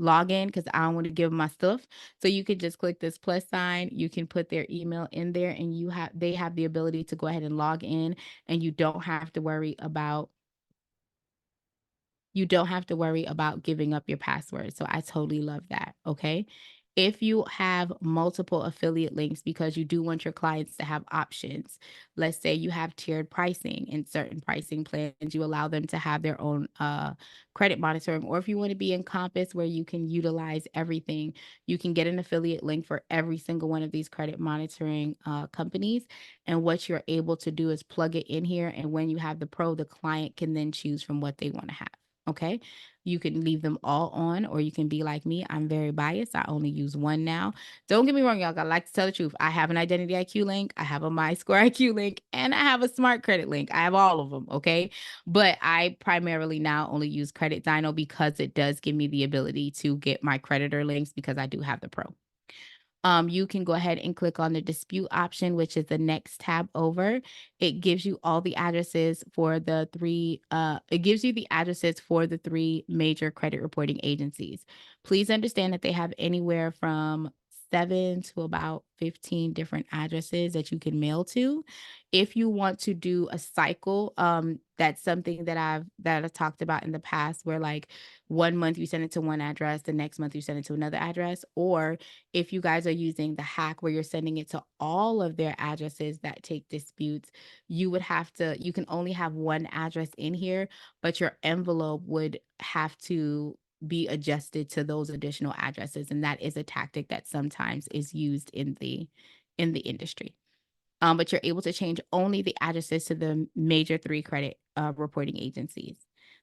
login because I don't want to give them my stuff. So you can just click this plus sign. You can put their email in there, and they have the ability to go ahead and log in, and you don't have to worry about giving up your password. So I totally love that. Okay. If you have multiple affiliate links because you do want your clients to have options, let's say you have tiered pricing in certain pricing plans, you allow them to have their own credit monitoring, or if you want to be in Compass where you can utilize everything, you can get an affiliate link for every single one of these credit monitoring companies. And what you're able to do is plug it in here. And when you have the pro, the client can then choose from what they want to have. Okay. You can leave them all on, or you can be like me. I'm very biased. I only use one now. Don't get me wrong, y'all. I like to tell the truth. I have an identity IQ link. I have a MyScore IQ link, and I have a smart credit link. I have all of them. Okay. But I primarily now only use Credit Dino because it does give me the ability to get my creditor links because I do have the pro. You can go ahead and click on the dispute option, which is the next tab over. It gives you all the addresses for the three major credit reporting agencies. Please understand that they have anywhere from 7 to about 15 different addresses that you can mail to. If you want to do a cycle, that's something that I've talked about in the past, where like 1 month you send it to one address, the next month you send it to another address, or if you guys are using the hack where you're sending it to all of their addresses that take disputes, you can only have one address in here, but your envelope would have to be adjusted to those additional addresses. And that is a tactic that sometimes is used in the industry. But you're able to change only the addresses to the major three credit reporting agencies.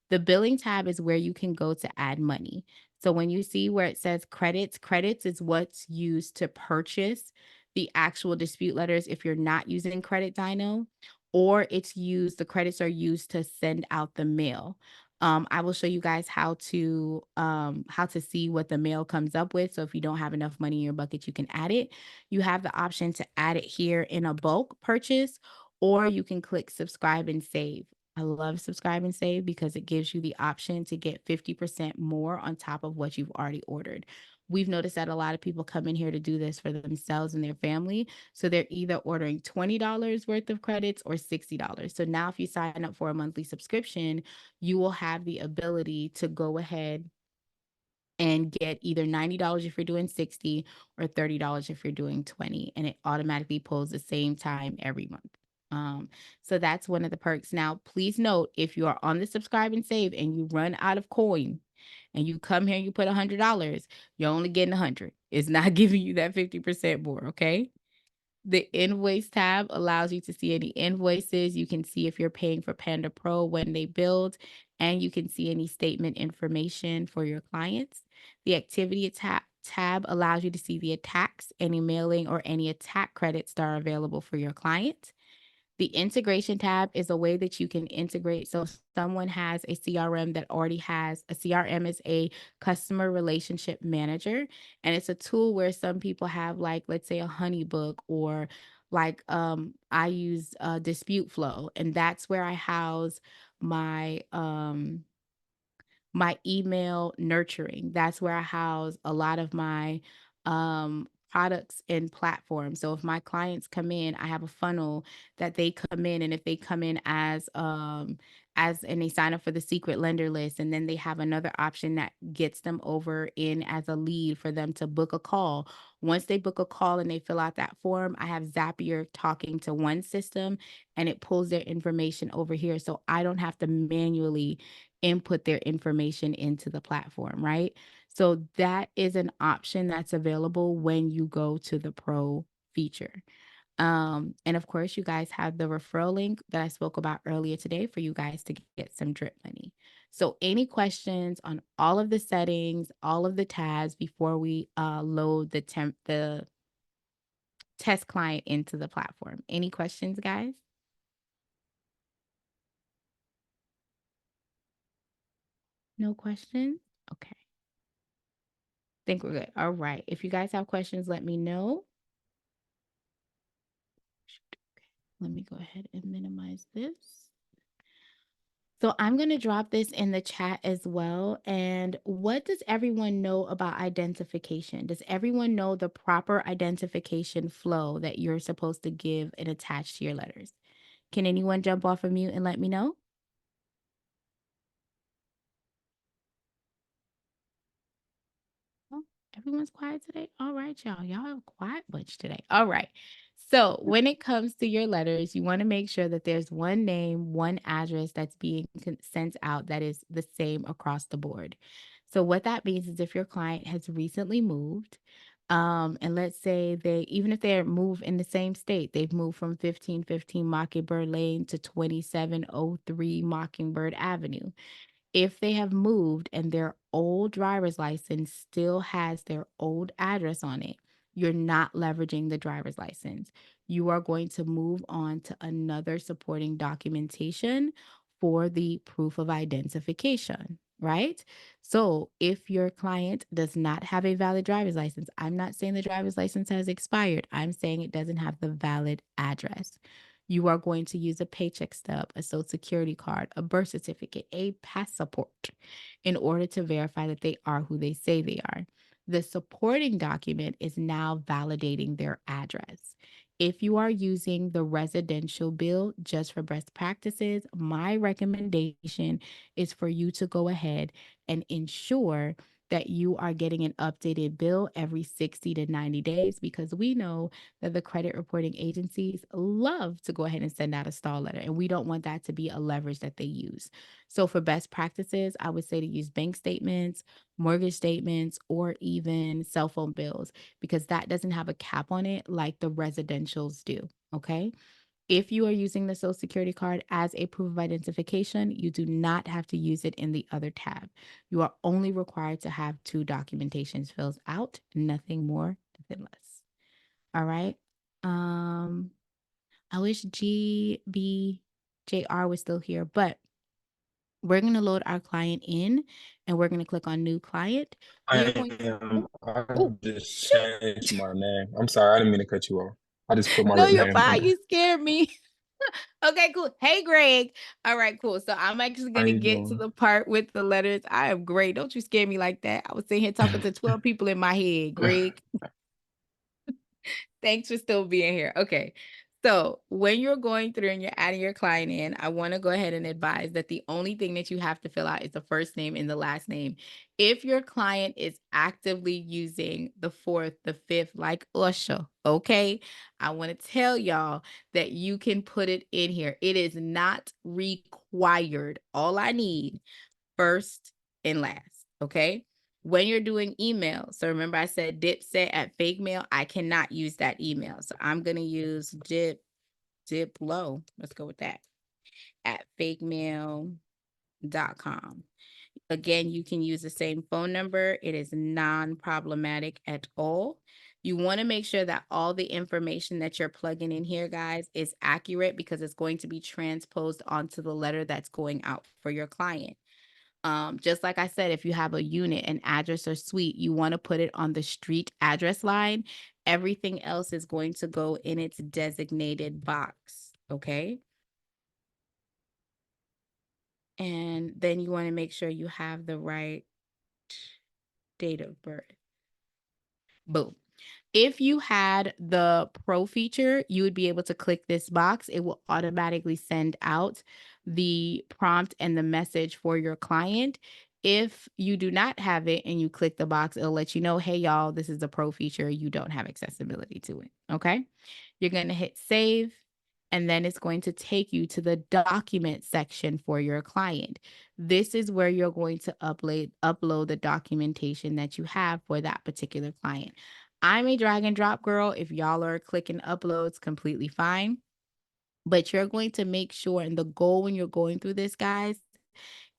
The billing tab is where you can go to add money. So when you see where it says credits is what's used to purchase the actual dispute letters if you're not using Credit Dino, or the credits are used to send out the mail. I will show you guys how to see what the mail comes up with. So if you don't have enough money in your bucket, you can add it. You have the option to add it here in a bulk purchase, or you can click subscribe and save. I love subscribe and save because it gives you the option to get 50% more on top of what you've already ordered. We've noticed that a lot of people come in here to do this for themselves and their family. So they're either ordering $20 worth of credits or $60. So now if you sign up for a monthly subscription, you will have the ability to go ahead and get either $90 if you're doing 60 or $30 if you're doing 20, and it automatically pulls the same time every month. So that's one of the perks. Now, please note, if you are on the subscribe and save and you run out of coin and you come here and you put $100, you're only getting 100. It's not giving you that 50% more, okay? The invoice tab allows you to see any invoices. You can see if you're paying for Panda Pro when they build, and you can see any statement information for your clients. The activity tab allows you to see the attacks, any mailing, or any attack credits that are available for your client. The integration tab is a way that you can integrate. So someone has a CRM that already has a CRM is a customer relationship manager. And it's a tool where some people have, like, let's say a honeybook, or like I use Dispute Flow. And that's where I house my my email nurturing. That's where I house a lot of my products and platforms. So if my clients come in, I have a funnel that they come in, and if they come in as and they sign up for the secret lender list, and then they have another option that gets them over in as a lead for them to book a call. Once they book a call and they fill out that form, I have Zapier talking to one system, and it pulls their information over here, so I don't have to manually input their information into the platform, right? So that is an option that's available when you go to the pro feature. And of course, you guys have the referral link that I spoke about earlier today for you guys to get some drip money. So any questions on all of the settings, all of the tabs before we load the test client into the platform? Any questions, guys? No questions? Okay. Think we're good. All right. If you guys have questions, let me know. Let me go ahead and minimize this. So I'm going to drop this in the chat as well. And what does everyone know about identification? Does everyone know the proper identification flow that you're supposed to give and attach to your letters? Can anyone jump off of mute and let me know? Oh, everyone's quiet today. All right, y'all. Y'all have a quiet bunch today. All right. So when it comes to your letters, you want to make sure that there's one name, one address that's being sent out that is the same across the board. So what that means is if your client has recently moved, and let's say even if they're moved in the same state, they've moved from 1515 Mockingbird Lane to 2703 Mockingbird Avenue. If they have moved and their old driver's license still has their old address on it, you're not leveraging the driver's license. You are going to move on to another supporting documentation for the proof of identification, right? So if your client does not have a valid driver's license, I'm not saying the driver's license has expired. I'm saying it doesn't have the valid address. You are going to use a paycheck stub, a social security card, a birth certificate, a passport in order to verify that they are who they say they are. The supporting document is now validating their address. If you are using the residential bill just for best practices, my recommendation is for you to go ahead and ensure that you are getting an updated bill every 60 to 90 days, because we know that the credit reporting agencies love to go ahead and send out a stall letter, and we don't want that to be a leverage that they use. So for best practices, I would say to use bank statements, mortgage statements, or even cell phone bills, because that doesn't have a cap on it like the residentials do. Okay. If you are using the Social Security card as a proof of identification, you do not have to use it in the other tab. You are only required to have 2 documentations filled out, nothing more, nothing less. All right. I wish GBJR was still here, but we're going to load our client in and we're going to click on new client. We are going I oh, just shoot. changed my name. I'm sorry, I didn't mean to cut you off. I just put my No, real you're name fine. in. You scared me. Okay, cool. Hey, Greg. All right, cool. So I'm actually How going to you get to doing? the part with the letters. I am great. Don't you scare me like that. I was sitting here talking to 12 people in my head, Greg. Thanks for still being here. Okay. So when you're going through and you're adding your client in, I want to go ahead and advise that the only thing that you have to fill out is the first name and the last name. If your client is actively using the 4th, the 5th, like Usher, okay, I want to tell y'all that you can put it in here. It is not required. All I need, first and last, okay? When you're doing email, so remember I said dipset at fake mail, I cannot use that email. So I'm going to use diplo, let's go with that, at fakemail.com. Again, you can use the same phone number. It is non-problematic at all. You want to make sure that all the information that you're plugging in here, guys, is accurate, because it's going to be transposed onto the letter that's going out for your client. Just like I said, if you have a unit, an address, or suite, you want to put it on the street address line. Everything else is going to go in its designated box. Okay. And then you want to make sure you have the right date of birth. Boom. If you had the pro feature, you would be able to click this box. It will automatically send out the prompt and the message for your client. If you do not have it and you click the box, it'll let you know, hey, y'all, this is a pro feature. You don't have accessibility to it. Okay. You're going to hit save, and then it's going to take you to the document section for your client. This is where you're going to upload the documentation that you have for that particular client. I'm a drag and drop girl. If y'all are clicking uploads, completely fine. But you're going to make sure, and the goal when you're going through this, guys,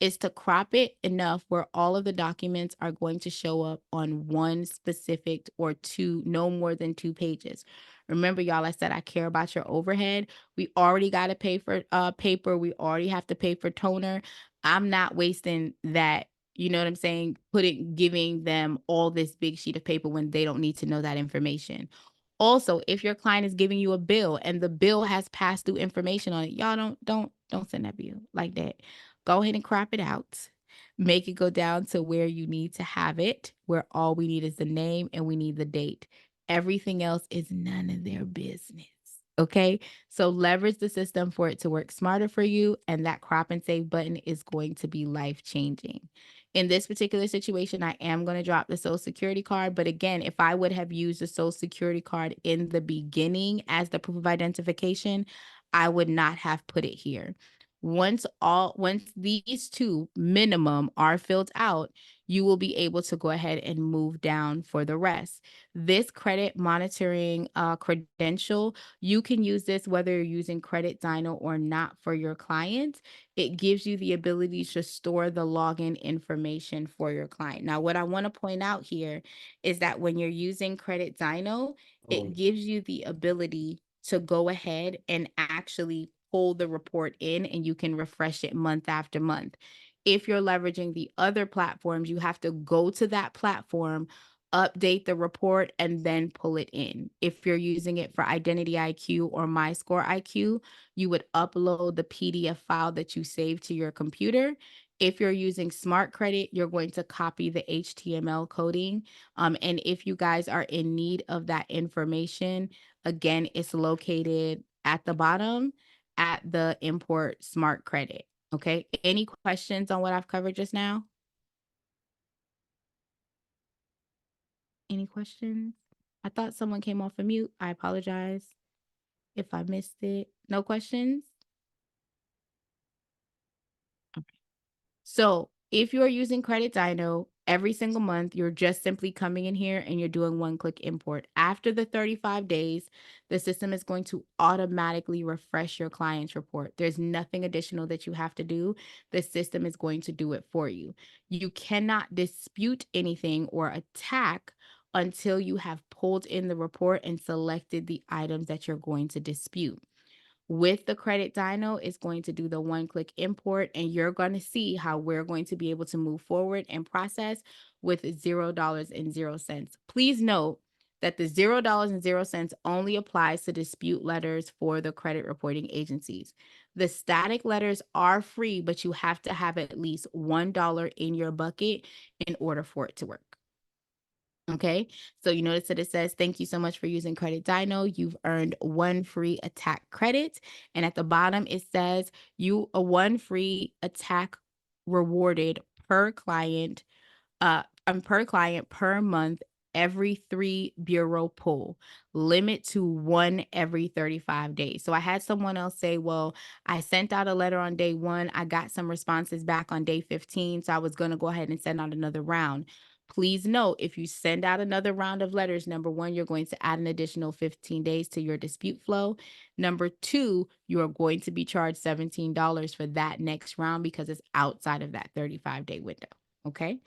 is to crop it enough where all of the documents are going to show up on one specific or 2, no more than 2 pages. Remember, y'all, I said I care about your overhead. We already got to pay for paper. We already have to pay for toner. I'm not wasting that. You know what I'm saying? Giving them all this big sheet of paper when they don't need to know that information. Also, if your client is giving you a bill and the bill has passed through information on it, y'all don't send that bill like that. Go ahead and crop it out. Make it go down to where you need to have it, where all we need is the name and we need the date. Everything else is none of their business. Okay. So leverage the system for it to work smarter for you. And that crop and save button is going to be life changing. In this particular situation, I am going to drop the social security card. But again, if I would have used the social security card in the beginning as the proof of identification, I would not have put it here. Once these two minimum are filled out, you will be able to go ahead and move down for the rest. This credit monitoring credential, you can use this whether you're using Credit Dyno or not for your clients. It gives you the ability to store the login information for your client. Now, what I want to point out here is that when you're using Credit Dyno, it gives you the ability to go ahead and actually pull the report in, and you can refresh it month after month. If you're leveraging the other platforms, you have to go to that platform, update the report, and then pull it in. If you're using it for Identity IQ or MyScore IQ, you would upload the PDF file that you saved to your computer. If you're using Smart Credit, you're going to copy the HTML coding. And if you guys are in need of that information, again, it's located at the bottom at the import Smart Credit. Okay. Any questions on what I've covered just now? Any questions? I thought someone came off of mute. I apologize if I missed it. No questions? So if you're using Credit Dyno, every single month, you're just simply coming in here and you're doing one-click import. After the 35 days, the system is going to automatically refresh your client's report. There's nothing additional that you have to do. The system is going to do it for you. You cannot dispute anything or attack until you have pulled in the report and selected the items that you're going to dispute. With the Credit Dyno, it's going to do the one-click import, and you're going to see how we're going to be able to move forward and process with $0.00. Please note that the $0.00 only applies to dispute letters for the credit reporting agencies. The static letters are free, but you have to have at least $1 in your bucket in order for it to work. Okay, so you notice that it says, thank you so much for using Credit Dyno. You've earned one free attack credit. And at the bottom, it says you a one free attack rewarded per client per month, every 3 bureau pull, limit to 1 every 35 days. So I had someone else say, well, I sent out a letter on day 1. I got some responses back on day 15. So I was going to go ahead and send out another round. Please note, if you send out another round of letters, number 1, you're going to add an additional 15 days to your dispute flow. Number 2, you are going to be charged $17 for that next round because it's outside of that 35-day window. Okay.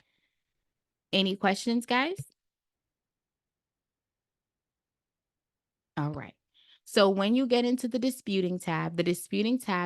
Any questions, guys? All right. So when you get into the disputing tab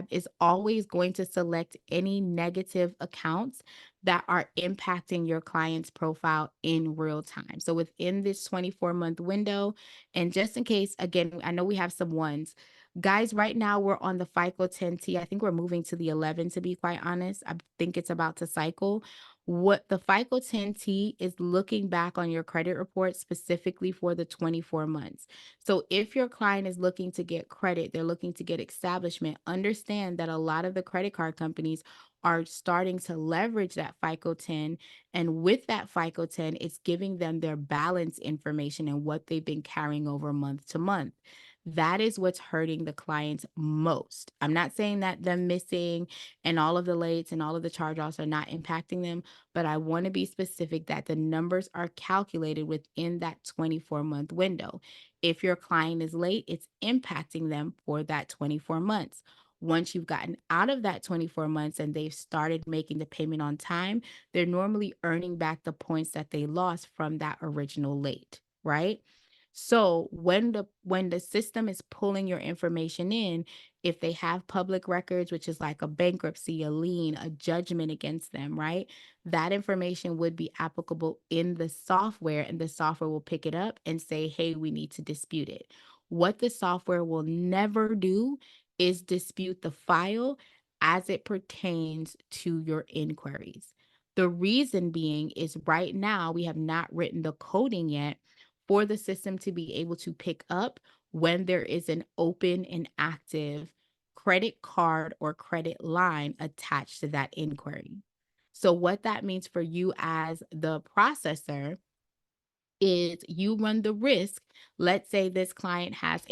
is always going to select any negative accounts that are impacting your client's profile in real time. So within this 24-month window, and just in case, again, I know we have some ones. Guys, right now we're on the FICO 10T. I think we're moving to the 11, to be quite honest. I think it's about to cycle. What the FICO 10T is looking back on your credit report specifically for the 24 months. So if your client is looking to get credit, they're looking to get establishment, understand that a lot of the credit card companies are starting to leverage that FICO 10. And with that FICO 10, it's giving them their balance information and what they've been carrying over month to month. That is what's hurting the clients most. I'm not saying that them missing and all of the lates and all of the charge-offs are not impacting them, but I want to be specific that the numbers are calculated within that 24-month window. If your client is late, it's impacting them for that 24 months. Once you've gotten out of that 24 months and they've started making the payment on time, they're normally earning back the points that they lost from that original late, right? So when the system is pulling your information in, if they have public records, which is like a bankruptcy, a lien, a judgment against them, right? That information would be applicable in the software, and the software will pick it up and say, hey, we need to dispute it. What the software will never do is dispute the file as it pertains to your inquiries. The reason being is right now we have not written the coding yet for the system to be able to pick up when there is an open and active credit card or credit line attached to that inquiry. So what that means for you as the processor is you run the risk. Let's say this client has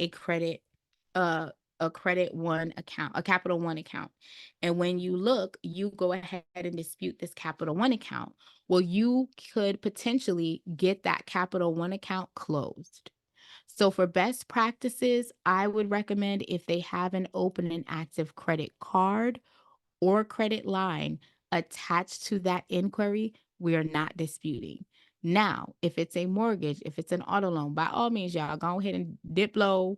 a a Credit One account, a Capital One account. And when you look, you go ahead and dispute this Capital One account. Well, you could potentially get that Capital One account closed. So for best practices, I would recommend if they have an open and active credit card or credit line attached to that inquiry, we are not disputing. Now, if it's a mortgage, if it's an auto loan, by all means, y'all go ahead and dip low,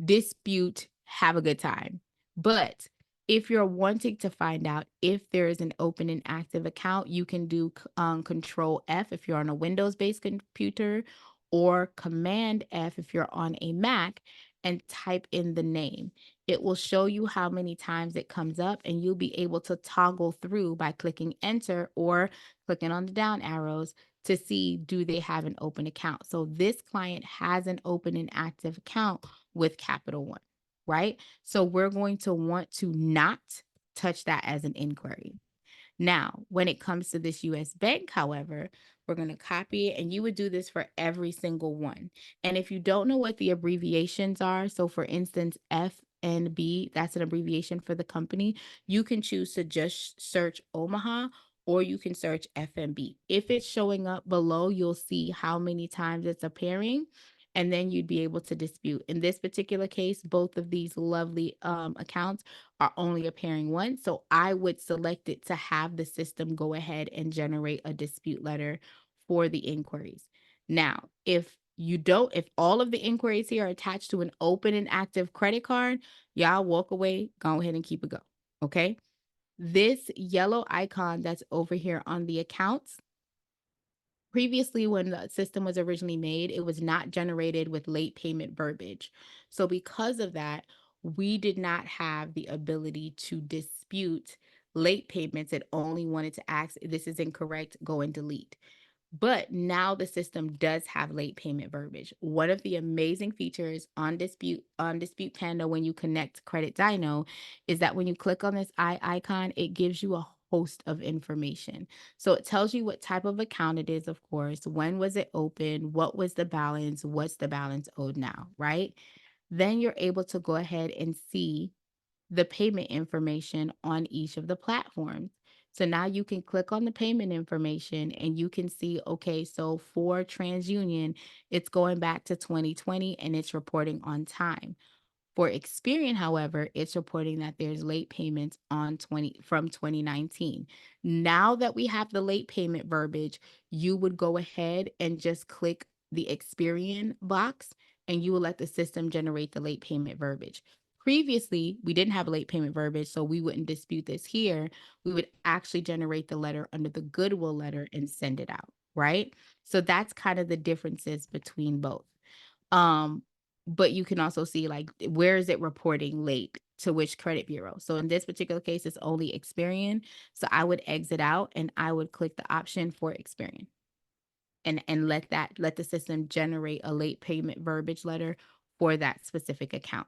dispute, have a good time. But if you're wanting to find out if there is an open and active account, you can do Control F if you're on a Windows-based computer, or Command F if you're on a Mac, and type in the name. It will show you how many times it comes up, and you'll be able to toggle through by clicking enter or clicking on the down arrows to see, do they have an open account? So this client has an open and active account with Capital One, right? So we're going to want to not touch that as an inquiry. Now, when it comes to this US bank, however, we're going to copy it, and you would do this for every single one. And if you don't know what the abbreviations are, so for instance, FNB, that's an abbreviation for the company, you can choose to just search Omaha, or you can search FNB. If it's showing up below, you'll see how many times it's appearing, and then you'd be able to dispute. In this particular case, both of these lovely accounts are only appearing once. So I would select it to have the system go ahead and generate a dispute letter for the inquiries. Now, if all of the inquiries here are attached to an open and active credit card, y'all walk away, go ahead and keep it go. Okay. This yellow icon that's over here on the accounts, previously, when the system was originally made, it was not generated with late payment verbiage. So because of that, we did not have the ability to dispute late payments. It only wanted to ask, this is incorrect, go and delete. But now the system does have late payment verbiage. One of the amazing features on Dispute Panda when you connect Credit Dyno is that when you click on this eye icon, it gives you a host of information. So it tells you what type of account it is, of course, when was it open, what was the balance, what's the balance owed now, right? Then you're able to go ahead and see the payment information on each of the platforms. So now you can click on the payment information and you can see, okay, so for TransUnion, it's going back to 2020 and it's reporting on time. For Experian, however, it's reporting that there's late payments from 2019. Now that we have the late payment verbiage, you would go ahead and just click the Experian box and you will let the system generate the late payment verbiage. Previously, we didn't have a late payment verbiage, so we wouldn't dispute this here. We would actually generate the letter under the goodwill letter and send it out, right? So that's kind of the differences between both. But you can also see, like, where is it reporting late to which credit bureau? So in this particular case, it's only Experian. So I would exit out and I would click the option for Experian and let the system generate a late payment verbiage letter for that specific account.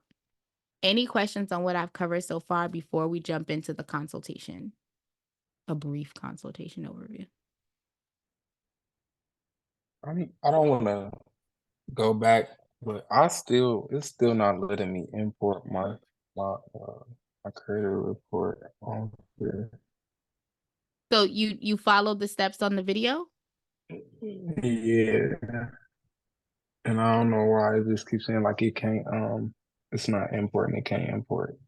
Any questions on what I've covered so far before we jump into the consultation? A brief consultation overview. I don't want to go back, but it's still not letting me import my credit report on here. So you followed the steps on the video? Yeah, and I don't know why it just keeps saying like it's not importing, it can't import.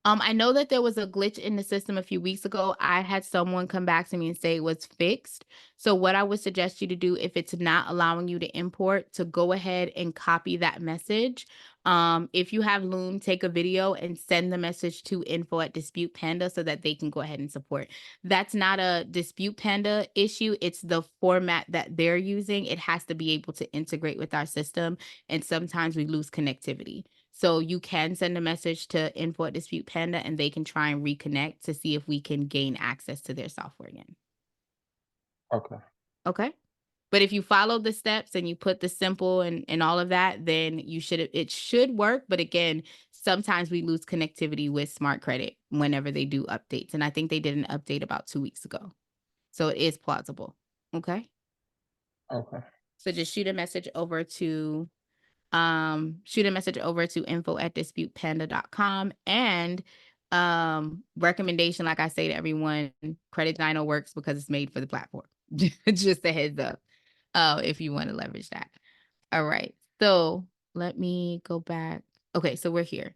I know that there was a glitch in the system a few weeks ago. I had someone come back to me and say it was fixed. So what I would suggest you to do, if it's not allowing you to import, to go ahead and copy that message. If you have Loom, take a video and send the message to info@Dispute Panda so that they can go ahead and support. That's not a Dispute Panda issue. It's the format that they're using. It has to be able to integrate with our system. And sometimes we lose connectivity. So you can send a message to info@Dispute Panda and they can try and reconnect to see if we can gain access to their software again. Okay. Okay. But if you follow the steps and you put the simple and all of that, then it should work. But again, sometimes we lose connectivity with Smart Credit whenever they do updates. And I think they did an update about 2 weeks ago. So it is plausible. Okay. Okay. So just shoot a message over to shoot a message over to info@disputepanda.com. And recommendation, like I say to everyone, Credit Dino works because it's made for the platform. Just a heads up, if you want to leverage that. All right, so let me go back. Okay, so we're here.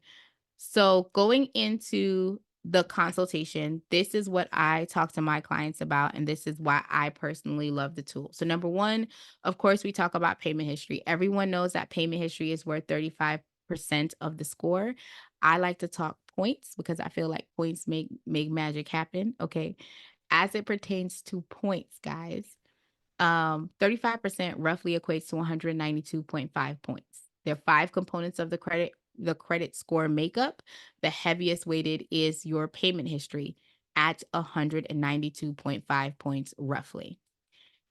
So going into the consultation, this is what I talk to my clients about, and this is why I personally love the tool. So number one, of course, we talk about payment history. Everyone knows that payment history is worth 35% of the score. I like to talk points because I feel like points make magic happen. Okay. As it pertains to points, guys, 35% roughly equates to 192.5 points. There are 5 components of the credit score makeup. The heaviest weighted is your payment history at 192.5 points roughly.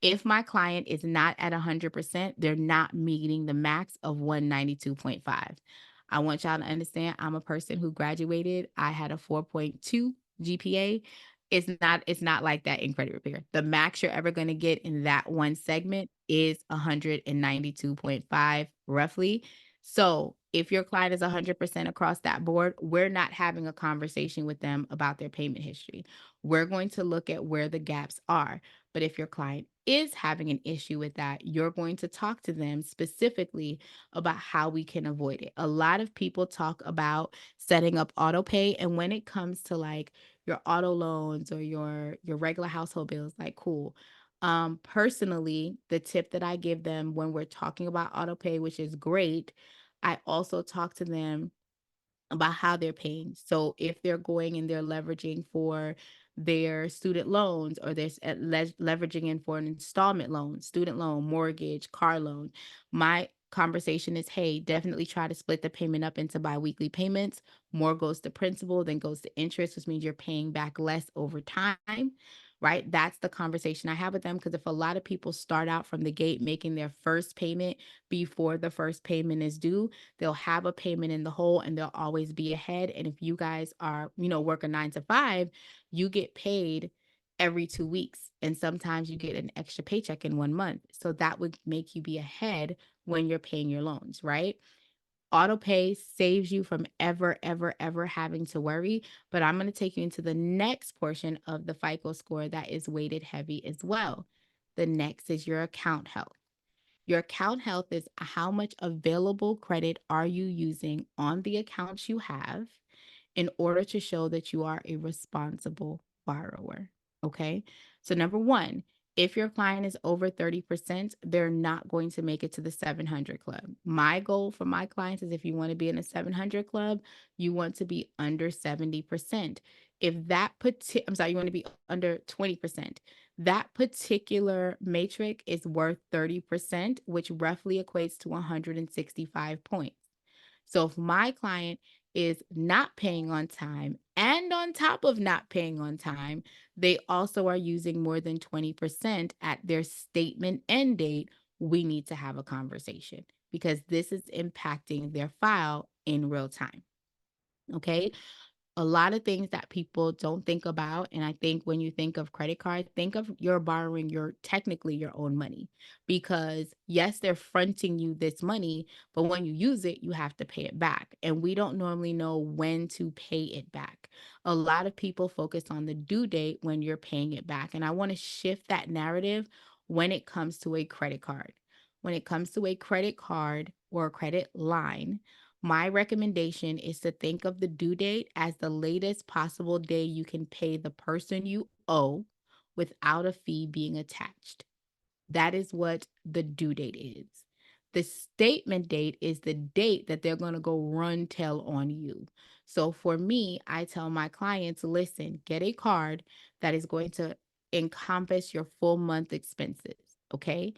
If my client is not at 100%, they're not meeting the max of 192.5. I want y'all to understand I'm a person who graduated. I had a 4.2 GPA. It's not like that in credit repair. The max you're ever going to get in that one segment is 192.5 roughly. So if your client is 100% across that board, we're not having a conversation with them about their payment history. We're going to look at where the gaps are. But if your client is having an issue with that, you're going to talk to them specifically about how we can avoid it. A lot of people talk about setting up auto pay, and when it comes to like your auto loans or your regular household bills, like cool. Personally, the tip that I give them when we're talking about auto pay, which is great, I also talk to them about how they're paying. So if they're going and they're leveraging for their student loans, or they're leveraging in for an installment loan, student loan, mortgage, car loan, my conversation is, hey, definitely try to split the payment up into biweekly payments. More goes to principal than goes to interest, which means you're paying back less over time. Right? That's the conversation I have with them, because if a lot of people start out from the gate making their first payment before the first payment is due, they'll have a payment in the hole and they'll always be ahead. And if you guys are, work a 9 to 5, you get paid every 2 weeks. And sometimes you get an extra paycheck in 1 month. So that would make you be ahead when you're paying your loans, right? Auto pay saves you from ever having to worry. But I'm going to take you into the next portion of the FICO score that is weighted heavy as well. The next is your account health. Your account health is how much available credit are you using on the accounts you have in order to show that you are a responsible borrower. Okay. So, number one, if your client is over 30%, they're not going to make it to the 700 club. My goal for my clients is, if you want to be in a 700 club, you want to be under 70%. If that you want to be under 20%. That particular matrix is worth 30%, which roughly equates to 165 points. So if my client is not paying on time, and on top of not paying on time, they also are using more than 20% at their statement end date, we need to have a conversation, because this is impacting their file in real time. Okay. A lot of things that people don't think about. And I think when you think of credit cards, think of you're borrowing technically your own money, because yes, they're fronting you this money, but when you use it, you have to pay it back. And we don't normally know when to pay it back. A lot of people focus on the due date when you're paying it back. And I want to shift that narrative when it comes to a credit card. When it comes to a credit card or a credit line, my recommendation is to think of the due date as the latest possible day you can pay the person you owe without a fee being attached. That is what the due date is. The statement date is the date that they're going to go run tell on you. So for me, I tell my clients, listen, get a card that is going to encompass your full month expenses. Okay.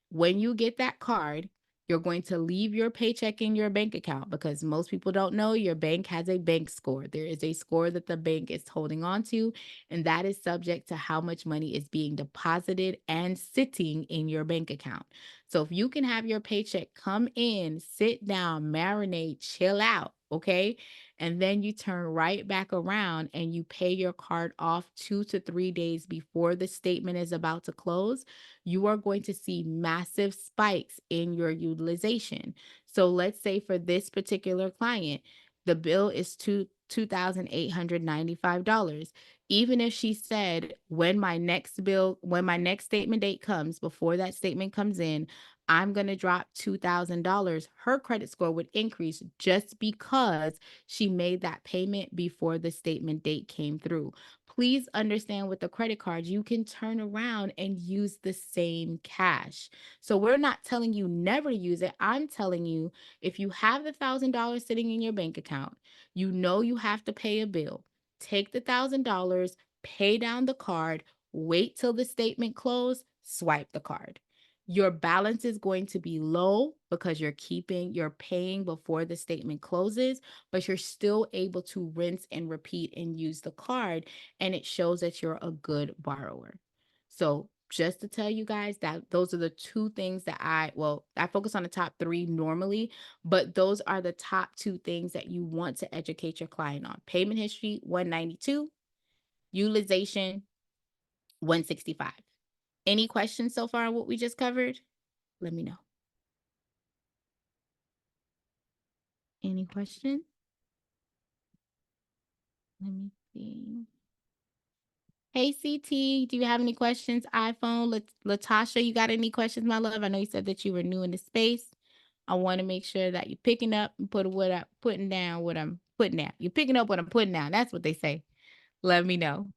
When you get that card, you're going to leave your paycheck in your bank account, because most people don't know your bank has a bank score. There is a score that the bank is holding on to, and that is subject to how much money is being deposited and sitting in your bank account. So if you can have your paycheck come in, sit down, marinate, chill out, okay? And then you turn right back around and you pay your card off 2 to 3 days before the statement is about to close, you are going to see massive spikes in your utilization. So let's say for this particular client, the bill is $2,895. Even if she said, when my next statement date comes, before that statement comes in, I'm going to drop $2,000, her credit score would increase just because she made that payment before the statement date came through. Please understand, with the credit card, you can turn around and use the same cash. So we're not telling you never to use it. I'm telling you, if you have the $1,000 sitting in your bank account, you know you have to pay a bill, take the $1,000, pay down the card, wait till the statement close, swipe the card. Your balance is going to be low because you're paying before the statement closes, but you're still able to rinse and repeat and use the card, and it shows that you're a good borrower. So just to tell you guys that those are the two things that I focus on the top 3 normally, but those are the top 2 things that you want to educate your client on. Payment history, 192, utilization, 165. Any questions so far on what we just covered? Let me know. Any questions? Let me see. Hey, CT, do you have any questions? iPhone, Latasha, you got any questions, my love? I know you said that you were new in the space. I want to make sure that you're picking up and putting down what I'm putting down. You're picking up what I'm putting down. That's what they say. Let me know.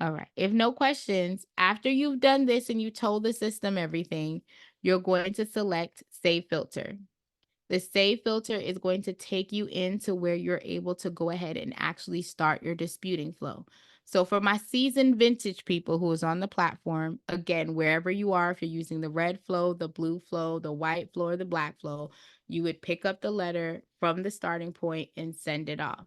All right. If no questions, after you've done this and you told the system everything, you're going to select Save Filter. The Save Filter is going to take you into where you're able to go ahead and actually start your disputing flow. So for my seasoned vintage people who is on the platform, again, wherever you are, if you're using the red flow, the blue flow, the white flow, or the black flow, you would pick up the letter from the starting point and send it off.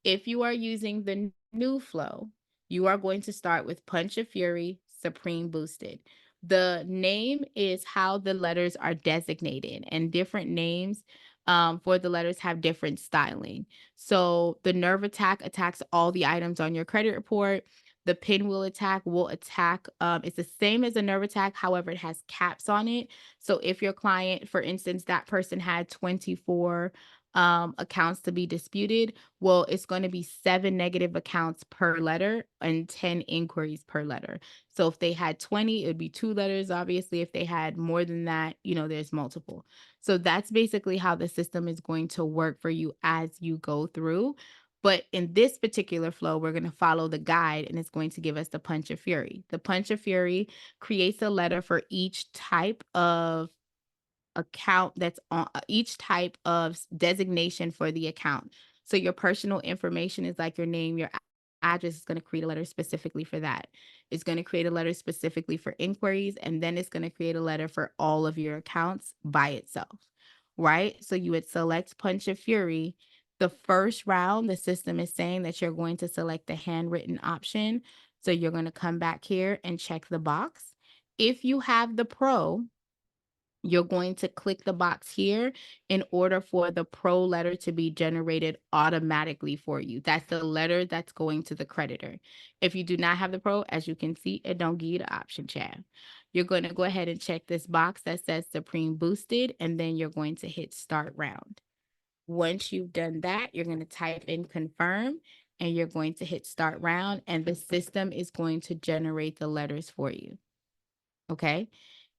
If you are using the new flow, you are going to start with Punch of Fury, Supreme Boosted. The name is how the letters are designated, and different names for the letters have different styling. So the nerve attack attacks all the items on your credit report. The pinwheel attack will attack, it's the same as a nerve attack, however, it has caps on it. So if your client, for instance, that person had 24 accounts to be disputed, well, it's going to be 7 negative accounts per letter and 10 inquiries per letter. So if they had 20, it would be 2 letters. Obviously, if they had more than that, there's multiple. So that's basically how the system is going to work for you as you go through. But in this particular flow, we're going to follow the guide, and it's going to give us the Punch of Fury. The Punch of Fury creates a letter for each type of account that's on each type of designation for the account. So your personal information is like your name, your address is going to create a letter specifically for that. It's going to create a letter specifically for inquiries, and then it's going to create a letter for all of your accounts by itself, right? So you would select Punch of Fury. The first round, the system is saying that you're going to select the handwritten option. So you're going to come back here and check the box. If you have the Pro, you're going to click the box here in order for the Pro letter to be generated automatically for you. That's the letter that's going to the creditor. If you do not have the Pro, as you can see, it don't give you the option, chat. You're going to go ahead and check this box that says Supreme Boosted, and then you're going to hit Start Round. Once you've done that, you're going to type in Confirm, and you're going to hit Start Round, and the system is going to generate the letters for you. Okay?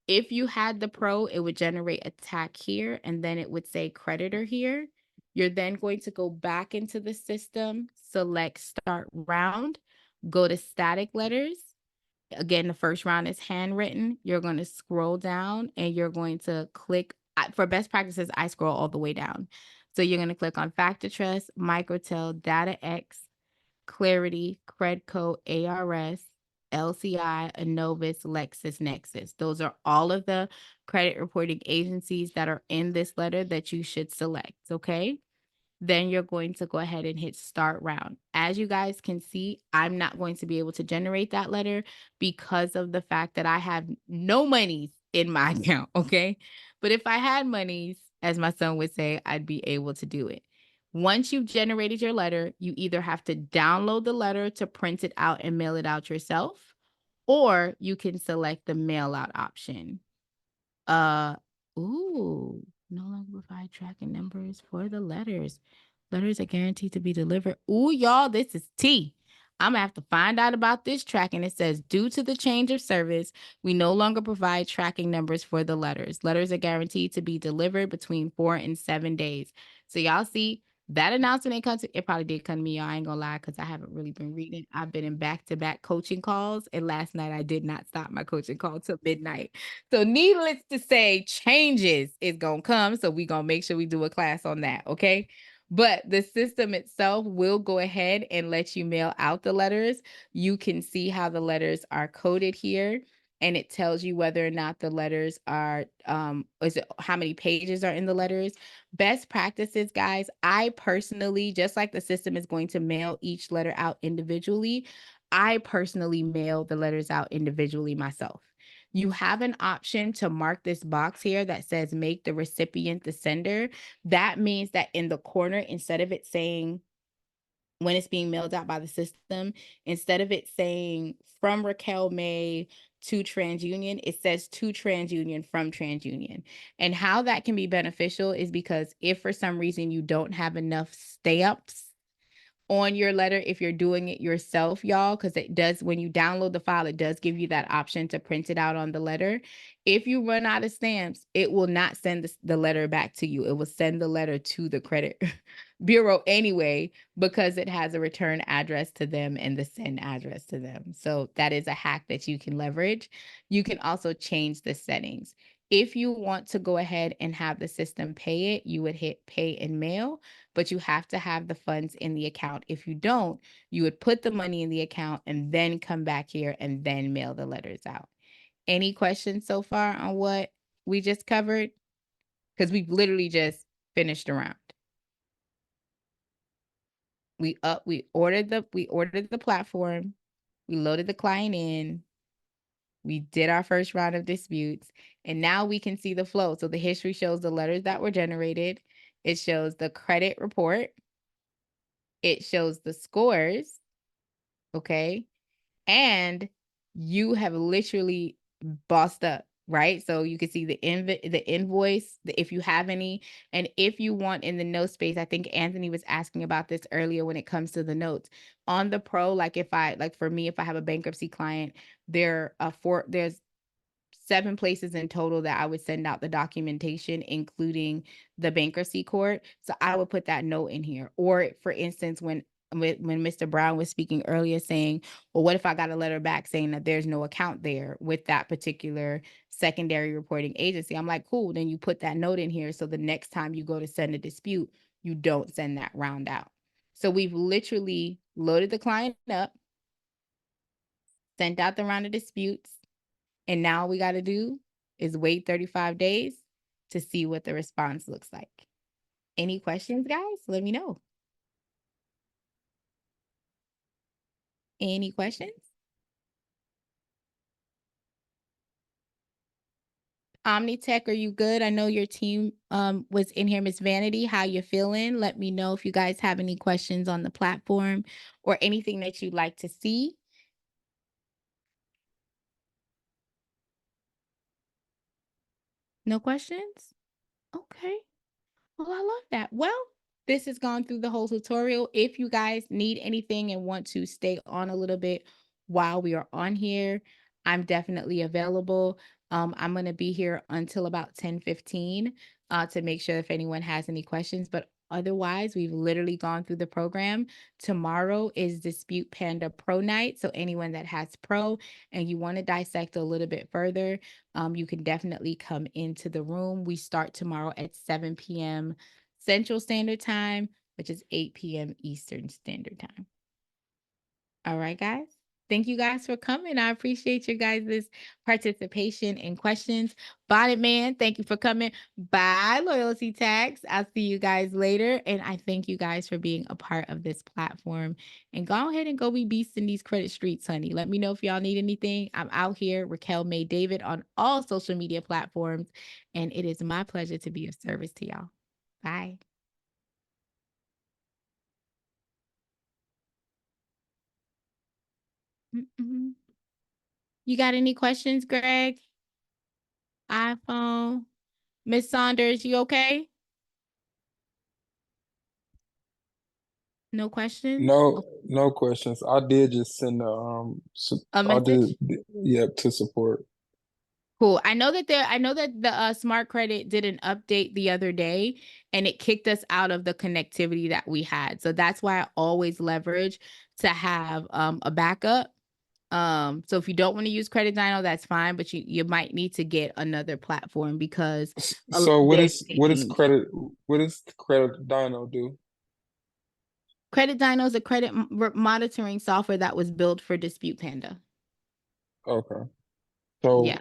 If you had the Pro, it would generate attack here, and then it would say creditor here. You're then going to go back into the system, select Start Round, go to Static Letters. Again, the first round is handwritten. You're going to scroll down, and you're going to click. For best practices, I scroll all the way down. So you're going to click on Factor Trust, Microtel, Data X, Clarity, Credco, ARS, LCI, Innovis, LexisNexis. Those are all of the credit reporting agencies that are in this letter that you should select, okay? Then you're going to go ahead and hit Start Round. As you guys can see, I'm not going to be able to generate that letter because of the fact that I have no monies in my account, okay? But if I had monies, as my son would say, I'd be able to do it. Once you've generated your letter, you either have to download the letter to print it out and mail it out yourself, or you can select the mail out option. Ooh, no longer provide tracking numbers for the letters. Letters are guaranteed to be delivered. Ooh, y'all, this is tea. I'm gonna have to find out about this tracking. It says, due to the change of service, we no longer provide tracking numbers for the letters. Letters are guaranteed to be delivered between 4 and 7 days. So y'all see, that announcement ain't come to, it probably did come to me, y'all. I ain't gonna lie, because I haven't really been reading. I've been in back-to-back coaching calls, and last night I did not stop my coaching call till midnight. So needless to say, changes is gonna come. So we gonna make sure we do a class on that, okay? But the system itself will go ahead and let you mail out the letters. You can see how the letters are coded here, and it tells you whether or not the letters are, is it how many pages are in the letters. Best practices, guys. I personally, just like the system is going to mail each letter out individually, I personally mail the letters out individually myself. You have an option to mark this box here that says make the recipient the sender. That means that in the corner, instead of it saying when it's being mailed out by the system, instead of it saying from Raquel May to TransUnion, it says to TransUnion from TransUnion. And how that can be beneficial is because if for some reason you don't have enough stamps on your letter, if you're doing it yourself, y'all, because it does, when you download the file, it does give you that option to print it out on the letter. If you run out of stamps, it will not send the letter back to you. It will send the letter to the credit bureau anyway, because it has a return address to them and the send address to them. So that is a hack that you can leverage. You can also change the settings. If you want to go ahead and have the system pay it, you would hit pay and mail, but you have to have the funds in the account. If you don't, you would put the money in the account and then come back here and then mail the letters out. Any questions so far on what we just covered? Because we've literally just finished a round. We ordered the platform, we loaded the client in, we did our first round of disputes, and now we can see the flow. So the history shows the letters that were generated. It shows the credit report. It shows the scores. Okay. And you have literally bossed up, right? So you can see the invoice, if you have any, and if you want in the note space, I think Anthony was asking about this earlier when it comes to the notes. On the pro, like for me, if I have a bankruptcy client, there's 7 places in total that I would send out the documentation, including the bankruptcy court. So I would put that note in here. Or for instance, when Mr. Brown was speaking earlier saying, well, what if I got a letter back saying that there's no account there with that particular secondary reporting agency? I'm like, cool, then you put that note in here. So the next time you go to send a dispute, you don't send that round out. So we've literally loaded the client up, sent out the round of disputes, and now all we got to do is wait 35 days to see what the response looks like. Any questions, guys? Let me know. Any questions? Omnitech, are you good? I know your team was in here. Miss Vanity, how you feeling? Let me know if you guys have any questions on the platform or anything that you'd like to see. No questions? Okay. Well, I love that. Well, this has gone through the whole tutorial. If you guys need anything and want to stay on a little bit while we are on here, I'm definitely available. I'm going to be here until about 10:15 to make sure if anyone has any questions. But otherwise, we've literally gone through the program. Tomorrow is Dispute Panda Pro Night. So anyone that has Pro and you want to dissect a little bit further, you can definitely come into the room. We start tomorrow at 7 p.m. Central Standard Time, which is 8 p.m. Eastern Standard Time. All right, guys. Thank you guys for coming. I appreciate your guys' participation and questions. Bonnet Man, thank you for coming. Bye, Loyalty Tax. I'll see you guys later. And I thank you guys for being a part of this platform. And go ahead and go be beasts in these credit streets, honey. Let me know if y'all need anything. I'm out here, Raquel May David, on all social media platforms. And it is my pleasure to be of service to y'all. Bye. You got any questions, Greg? iPhone. Miss Saunders, you okay? No questions? No questions. I did just send A I message? did, yep, to support. Cool. I know that the smart credit did an update the other day and it kicked us out of the connectivity that we had. So that's why I always leverage to have a backup. So if you don't want to use Credit Dino, that's fine, but you might need to get another platform because So what is change. Credit Dino do? Credit Dino is a credit monitoring software that was built for Dispute Panda. Okay. So Yeah.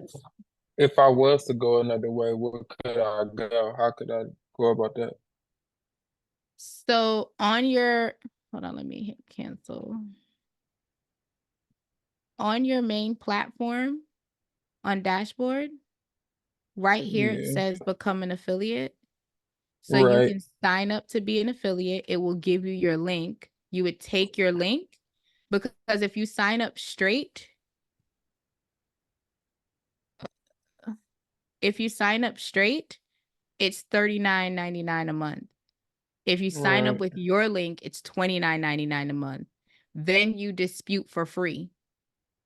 if I was to go another way, what could I go? How could I go about that? So on your, hold on, let me hit cancel. On your main platform on dashboard, right here it Yeah. says become an affiliate. So you Right. can sign up to be an affiliate. It will give you your link. You would take your link because if you sign up straight, it's $39.99 a month. If you sign up Right. with your link, it's $29.99 a month. Then you dispute for free.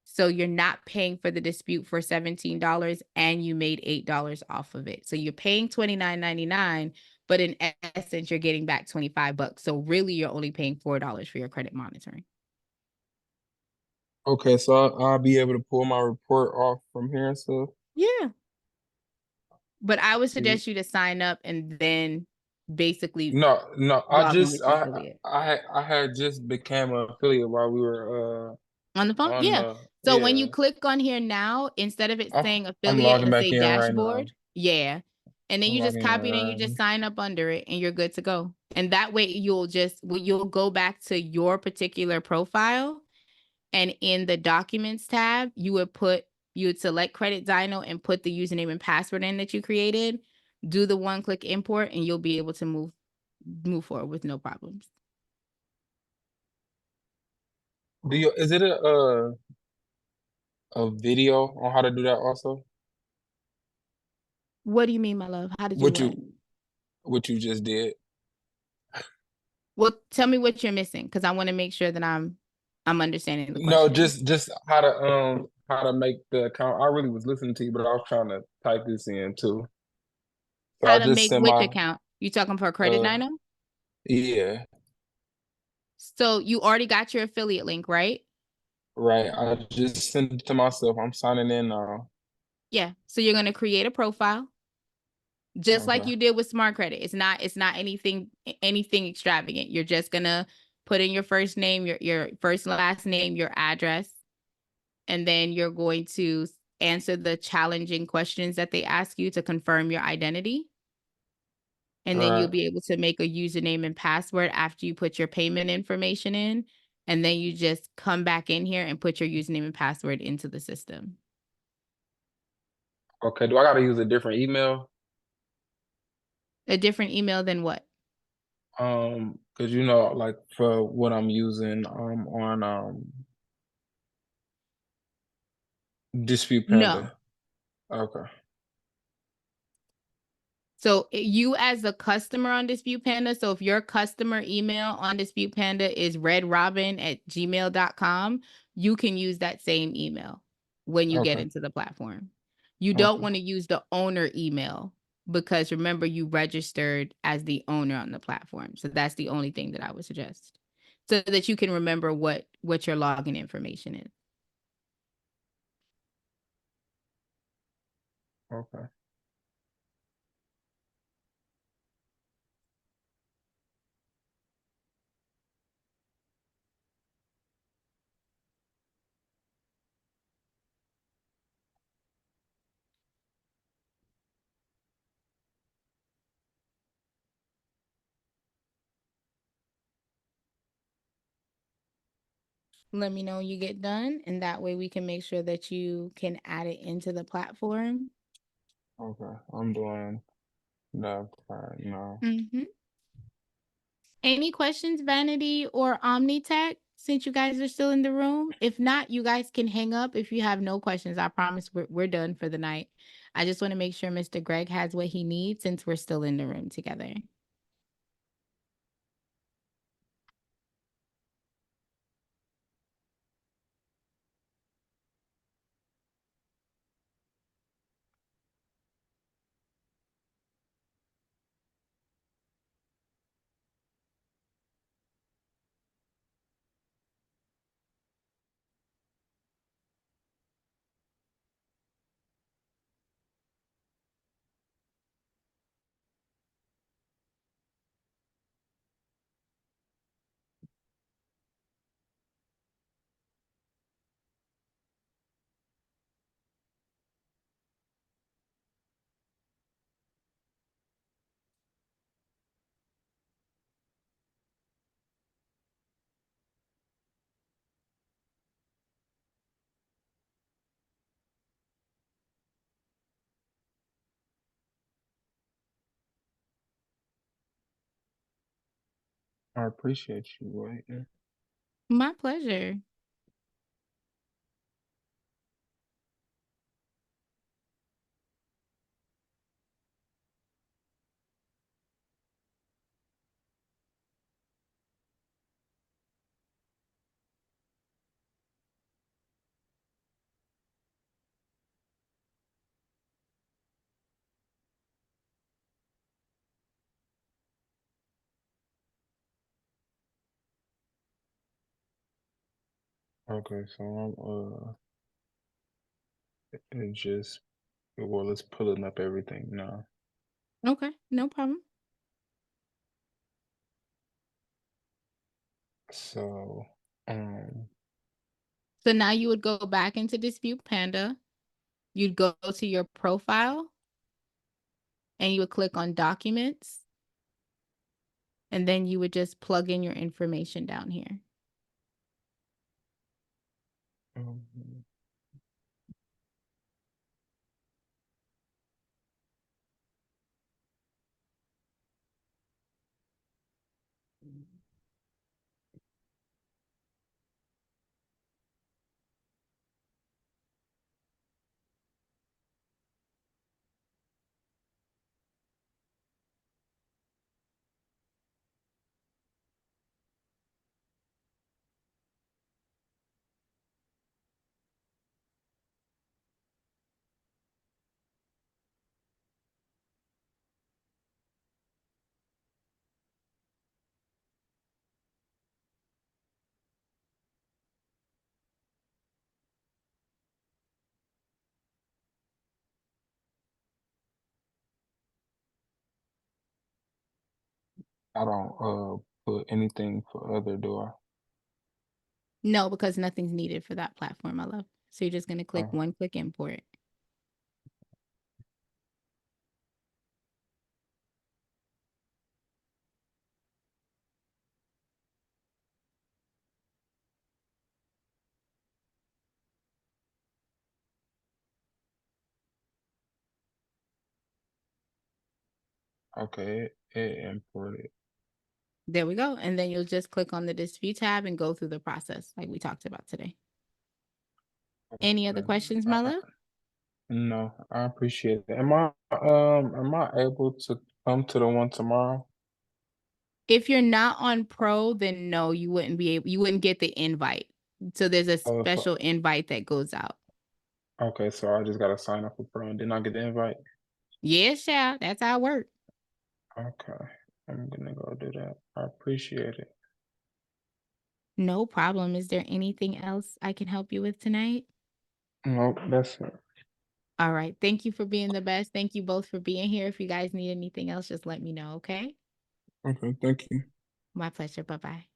So you're not paying for the dispute for $17 and you made $8 off of it. So you're paying $29.99, but in essence, you're getting back $25. So really, you're only paying $4 for your credit monitoring. Okay, so I'll be able to pull my report off from here and stuff. Yeah. But I would See. suggest you to sign up and then basically No, log in with the affiliate. I had just became an affiliate while we were On the phone? on Yeah. the So when you yeah. click on here now, instead of it saying I'm affiliate, logging it'll back say in right now. dashboard. Yeah. And then I'm you just logging in copy it and you right just now. sign up under it and you're good to go. And that way you'll go back to your particular profile and in the documents tab, you would select Credit Dino and put the username and password in that you created, do the one-click import, and you'll be able to move forward with no problems. Is it a video on how to do that also? What do you mean, my love? How did you What what? you just did? Well, tell me what you're missing because I want to make sure that I'm understanding the No, question. just how to make the account. I really was listening to you, but I was trying to type this in too. So How I to just make sent which my account? You talking for Credit Dino? yeah, So you already got your affiliate link, right? right. I just sent it to myself. I'm signing in now. Yeah. So you're gonna create a profile, just like Okay. you did with Smart Credit. It's not anything extravagant. You're just gonna put in your first name, your first and last name, your address, and then you're going to answer the challenging questions that they ask you to confirm your identity. And then you'll Right. be able to make a username and password after you put your payment information in. And then you just come back in here and put your username and password into the system. Okay. Do I gotta use a different email? A different email than what? Because like for what I'm using on Dispute No. Panda. Okay. So you as a customer on Dispute Panda, so if your customer email on Dispute Panda is redrobin@gmail.com, you can use that same email when you get Okay. into the platform. You don't Okay. want to use the owner email because remember you registered as the owner on the platform. So that's the only thing that I would suggest so that you can remember what your login information is. Okay. Let me know when you get done, and that way we can make sure that you can add it into the platform. Okay, I'm doing that right now. Mm-hmm. Any questions, Vanity or Omnitech, since you guys are still in the room? If not, you guys can hang up if you have no questions. I promise we're done for the night. I just want to make sure Mr. Greg has what he needs since we're still in the room together. I appreciate you waiting. My pleasure. Okay, so it just well, it's pulling up everything now. Okay, no problem. So, So now you would go back into Dispute Panda. You'd go to your profile and you would click on documents. And then you would just plug in your information down here. um, I don't put anything for other, do I? No, because nothing's needed for that platform, my love. So you're just going to click Oh, one click import. okay, it imported. There we go. And then you'll just click on the dispute tab and go through the process like we talked about today. Any other Okay. questions, my love? No, I appreciate it. Am I able to come to the one tomorrow? If you're not on pro, then no, you wouldn't get the invite. So there's a Oh, special invite that goes out. okay, so I just gotta sign up for Pro and then I get the invite. Yes, yeah, that's how it works. Okay, I'm gonna go do that. I appreciate it. No problem. Is there anything else I can help you with tonight? Nope, that's it. All right. Thank you for being the best. Thank you both for being here. If you guys need anything else, just let me know, okay? Okay, thank you. My pleasure. Bye-bye.